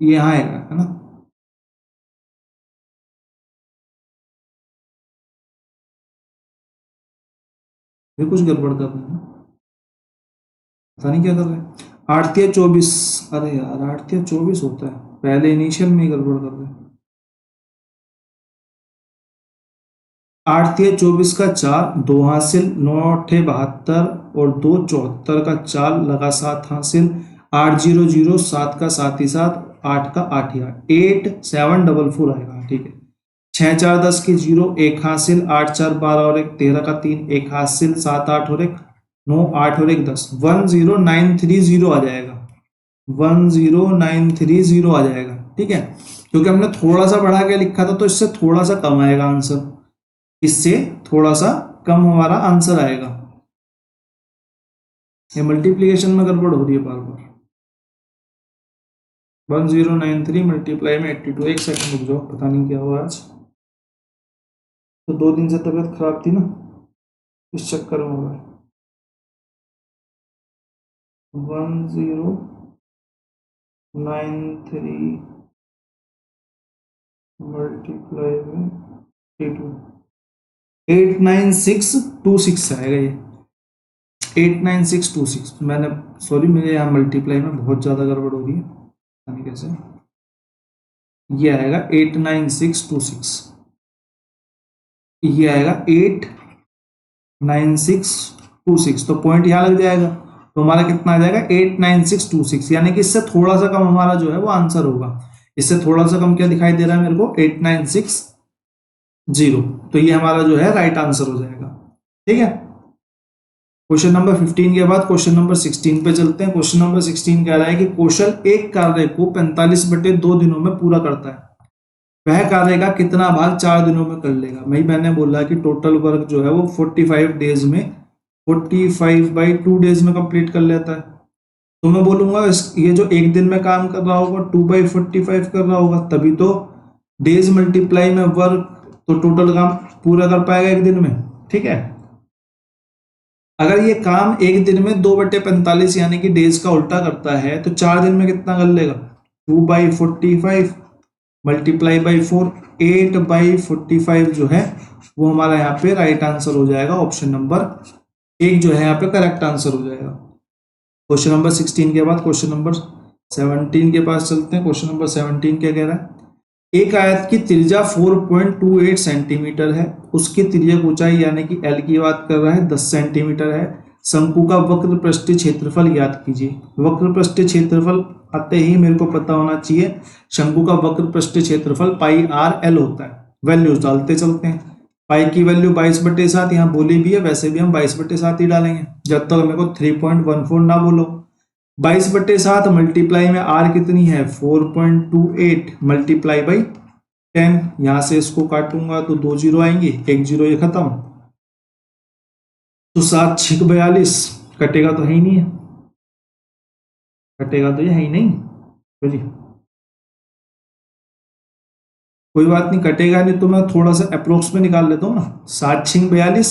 ये यहाँ आएगा है ना। ये कुछ गड़बड़ कर रहे हैं, पता नहीं क्या कर रहे हैं। 8 तिया 24, अरे यार 8 तिया 24 होता है, पहले इनिशियल में ही गड़बड़ कर रहे हैं। 8 तिया 24 का 4, 2 हासिल। 9 अट्ठे 72 और 2 74 का 4 लगा 7 हासिल। 8 0 0, 7 का 7 ही 7, 8 का 8 ही 8, 8 7 डबल 4 आएगा, ठीक है। 6 4 10 की 0, 1 हासिल। 8 4 12 और 1 13 का 3, 1 हासिल। 7 8 और 1 9, 8 और 1 10, 10930 आ जाएगा, 10930 आ जाएगा, ठीक है। क्योंकि हमने थोड़ा सा बढ़ा के लिखा था तो इससे थोड़ा सा कम आएगा आंसर, इससे थोड़ा सा कम हमारा आंसर आएगा। ये मल्टीप्लीकेशन में गड़बड़ हो रही है बार बार। 1093 मल्टीप्लाई में 82, एक सेकंड रुक जाओ, पता नहीं क्या हुआ आज, तो 2 दिन से तबीयत खराब थी ना, इस चक्कर में हो रहा है। 1093 मल्टीप्लाई में 82, 89626 आएगा ये, 89626। मैंने सॉरी, मेरे यहाँ मल्टीप्लाई में बहुत ज़्यादा गड़बड़ हो रही है, पता नहीं कैसे। ये आएगा 89626, ये आएगा 89626, तो पॉइंट यहाँ लग जाएगा, तो हमारा कितना आ जाएगा 89626, यानी कि इससे थोड़ा सा कम हमारा जो है वो आंसर होगा। इससे थोड़ा सा कम क्या दिखाई दे रहा है मेरे को, 8960, तो ये हमारा जो है राइट आंसर हो जाएगा, ठीक है। क्वेश्चन नंबर 15 के बाद क्वेश्चन नंबर 16 पे चलते हैं। क्वेश्चन नंबर 16 कह रहा है कि कौशल एक कार्य को 45/2 दिनों में पूरा करता है, वह कार्य का कितना भाग 4 दिनों में कर लेगा। मैंने बोला कि टोटल वर्क जो है वो 45 डेज में 45/2 डेज में कंप्लीट कर लेता है, तो मैं बोलूंगा ये जो एक दिन में काम कर रहा होगा 2/45 कर रहा होगा, तभी तो डेज मल्टीप्लाई में वर्क, तो टोटल काम पूरा कर पाएगा एक दिन में, ठीक है। अगर ये काम एक दिन में 2/45 यानी कि डेज का उल्टा करता है, तो 4 दिन में कितना कर लेगा, 2/45 मल्टीप्लाई बाई 4, 8/45 जो है वो हमारा यहाँ पे राइट आंसर हो जाएगा। ऑप्शन नंबर 1 जो है यहाँ पे करेक्ट आंसर हो जाएगा। क्वेश्चन नंबर 16 के बाद क्वेश्चन नंबर 17 के पास चलते हैं। क्वेश्चन नंबर 17 क्या कह रहा है, एक आयत की त्रिज्या 4.28 सेंटीमीटर है, उसकी तिर्यक ऊंचाई यानी कि एल की बात कर रहा है 10 सेंटीमीटर है। शंकु का वक्र पृष्ठीय क्षेत्रफल ज्ञात कीजिए। वक्र पृष्ठीय क्षेत्रफल आते ही मेरे को पता होना चाहिए, शंकु का वक्र पृष्ठीय क्षेत्रफल पाई आर एल होता है। वैल्यूज डालते चलते हैं। पाई की वैल्यू 22/7 यहाँ बोली भी है, वैसे भी हम 22/7 ही डालेंगे जब तक मेरे को 3.14 ना बोलो। 22/7 मल्टीप्लाई में आर कितनी है 4.28 मल्टीप्लाई बाई 10, यहां से इसको काटूंगा तो 2 जीरो आएंगे, 1 जीरो ये खत्म, तो 7 6 42, कटेगा तो है ही नहीं है, कटेगा तो ये है ही नहीं, तो जी कोई बात नहीं, कटेगा नहीं तो मैं थोड़ा सा अप्रोक्स में निकाल लेता हूँ ना। 7 6 42,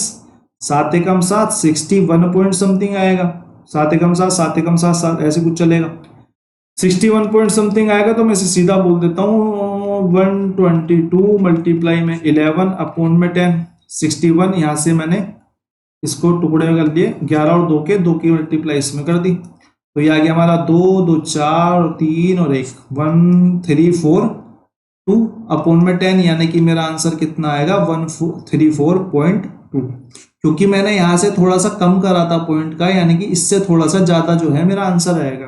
7 एकम 7, 61 पॉइंट समथिंग आएगा। 7 एकम 7, 7 एकम 7, 7 ऐसे कुछ चलेगा, 61 पॉइंट समथिंग आएगा। तो मैं इसे सीधा बोल देता हूँ 122 मल्टीप्लाई में 11 अपॉन में 10, 61। यहाँ से मैंने इसको टुकड़े में कर लिए, 11 और 2 के 2 की मल्टीप्लाई इसमें कर दी, तो ये आ गया हमारा 2 2 4 3 और 1 1342 अपॉन में 10, यानी कि मेरा आंसर कितना आएगा 134.2, क्योंकि मैंने यहां से थोड़ा सा कम करा था पॉइंट का, यानी कि इससे थोड़ा सा ज्यादा जो है मेरा आंसर आएगा।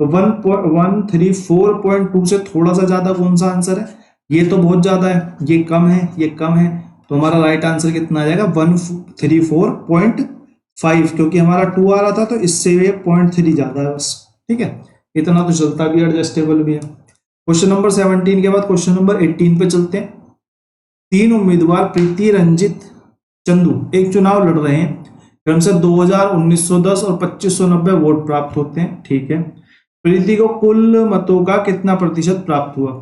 तो 134.2 से थोड़ा सा ज्यादा कौन सा आंसर है, ये तो बहुत ज्यादा है, ये कम है, ये कम है, तो हमारा राइट आंसर कितना आ जाएगा 134.5, क्योंकि हमारा 2 आ रहा था तो इससे ये 0.3 ज्यादा है बस। ठीक है, इतना तो चलता भी, एडजस्टेबल भी है। क्वेश्चन नंबर 17 के बाद क्वेश्चन नंबर 18 पे चलते हैं। 3 उम्मीदवार प्रीति, रंजित, चंदू एक चुनाव लड़ रहे हैं। क्रमशः 2000, 1910 और 2590 वोट प्राप्त होते हैं। ठीक है, प्रीति को कुल मतों का कितना प्रतिशत प्राप्त हुआ?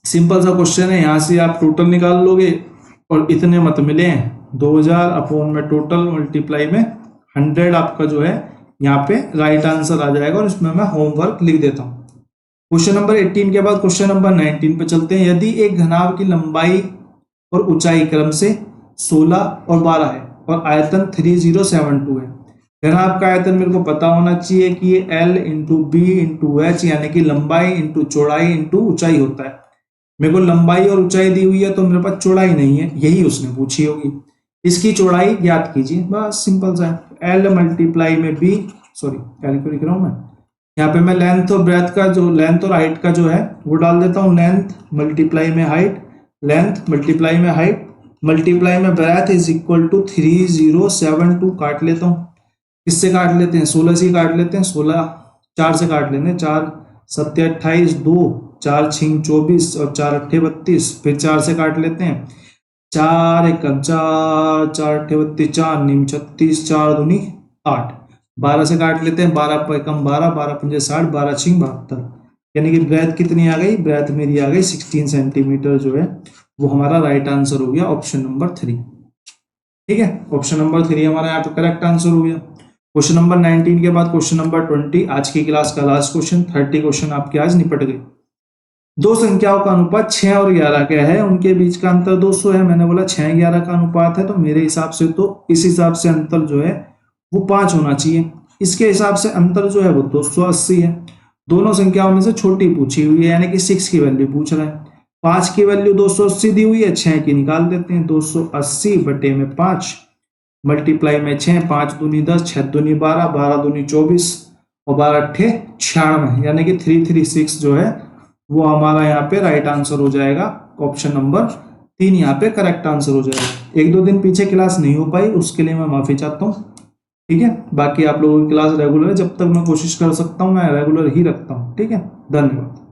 सिंपल सा क्वेश्चन है, यहां से आप टोटल निकाल लोगे और इतने मत मिले हैं 2000 अपॉन में टोटल मल्टीप्लाई में 100 आपका जो है यहाँ पे राइट आंसर आ जाएगा। और इसमें मैं होमवर्क लिख देता हूँ। क्वेश्चन नंबर 18 के बाद क्वेश्चन नंबर 19 पे चलते हैं। यदि एक घनाभ की लंबाई और ऊंचाई क्रम से 16 और 12 है और आयतन 3072 है। घनाभ का आयतन मेरे को पता होना चाहिए कि ये L into B into H, यानी कि लंबाई इंटू चौड़ाई इंटू ऊंचाई होता है। मेरे को लंबाई और ऊंचाई दी हुई है तो मेरे पास चौड़ाई नहीं है, यही उसने पूछी होगी। इसकी चौड़ाई ज्ञात कीजिए, बस सिंपल सा है। L मल्टीप्लाई में बी, सॉरी कैलकुलेट कर रहा हूं मैं, यहाँ पे मैं लेंथ और ब्रेथ का जो लेंथ और हाइट का जो है वो डाल देता हूँ। लेंथ मल्टीप्लाई में हाइट, लेंथ मल्टीप्लाई में हाइट मल्टीप्लाई में ब्रेथ इज इक्वल टू 3072 काट लेता हूँ। किससे काट लेते हैं? 16 से काट लेते हैं। 16 4 से काट लेते हैं। 4 7 28, 2 4 6 24 और 4 8 32। फिर 4 से काट लेते हैं। 4 1 4 4 8 32, 4 9 36, 4 दूनी 8। 12 से काट लेते हैं। 12 पर कम 12, 12 पंजे 60, 12 6 72, यानी कि ब्रेथ कितनी आ गई? ब्रेथ मेरी आ गई 16 सेंटीमीटर जो है वो हमारा राइट आंसर हो गया ऑप्शन नंबर 3। ठीक है, ऑप्शन नंबर 3 हमारा यहाँ पे करेक्ट आंसर हो गया। क्वेश्चन नंबर 19 के बाद क्वेश्चन नंबर 20, आज की क्लास का लास्ट क्वेश्चन। 30 क्वेश्चन आपके आज निपट गए। दो संख्याओं का अनुपात 6 और 11 का है, उनके बीच का अंतर 200 है। मैंने बोला 6 11 का अनुपात है तो मेरे हिसाब से तो इस हिसाब से अंतर जो है वो 5 होना चाहिए। इसके हिसाब से अंतर जो है वो 280 है। दोनों संख्याओं में से छोटी पूछी हुई है, यानी कि 6 की वैल्यू पूछ रहा है। 5 की वैल्यू 280 दी हुई है, 6 की निकाल देते हैं। 280 बटे में 5 मल्टीप्लाई में 6, 5 दूनी 10, 6 दूनी 12, 12 दूनी 24 और 12 अट्ठे 96, यानी कि 336 जो है वो हमारा यहाँ पे राइट आंसर हो जाएगा। ऑप्शन नंबर 3 यहाँ पे करेक्ट आंसर हो जाएगा। 1-2 दिन पीछे क्लास नहीं हो पाई, उसके लिए मैं माफी चाहता हूँ। ठीक है, बाकी आप लोगों की क्लास रेगुलर है, जब तक मैं कोशिश कर सकता हूँ मैं रेगुलर ही रखता हूँ। ठीक है, धन्यवाद।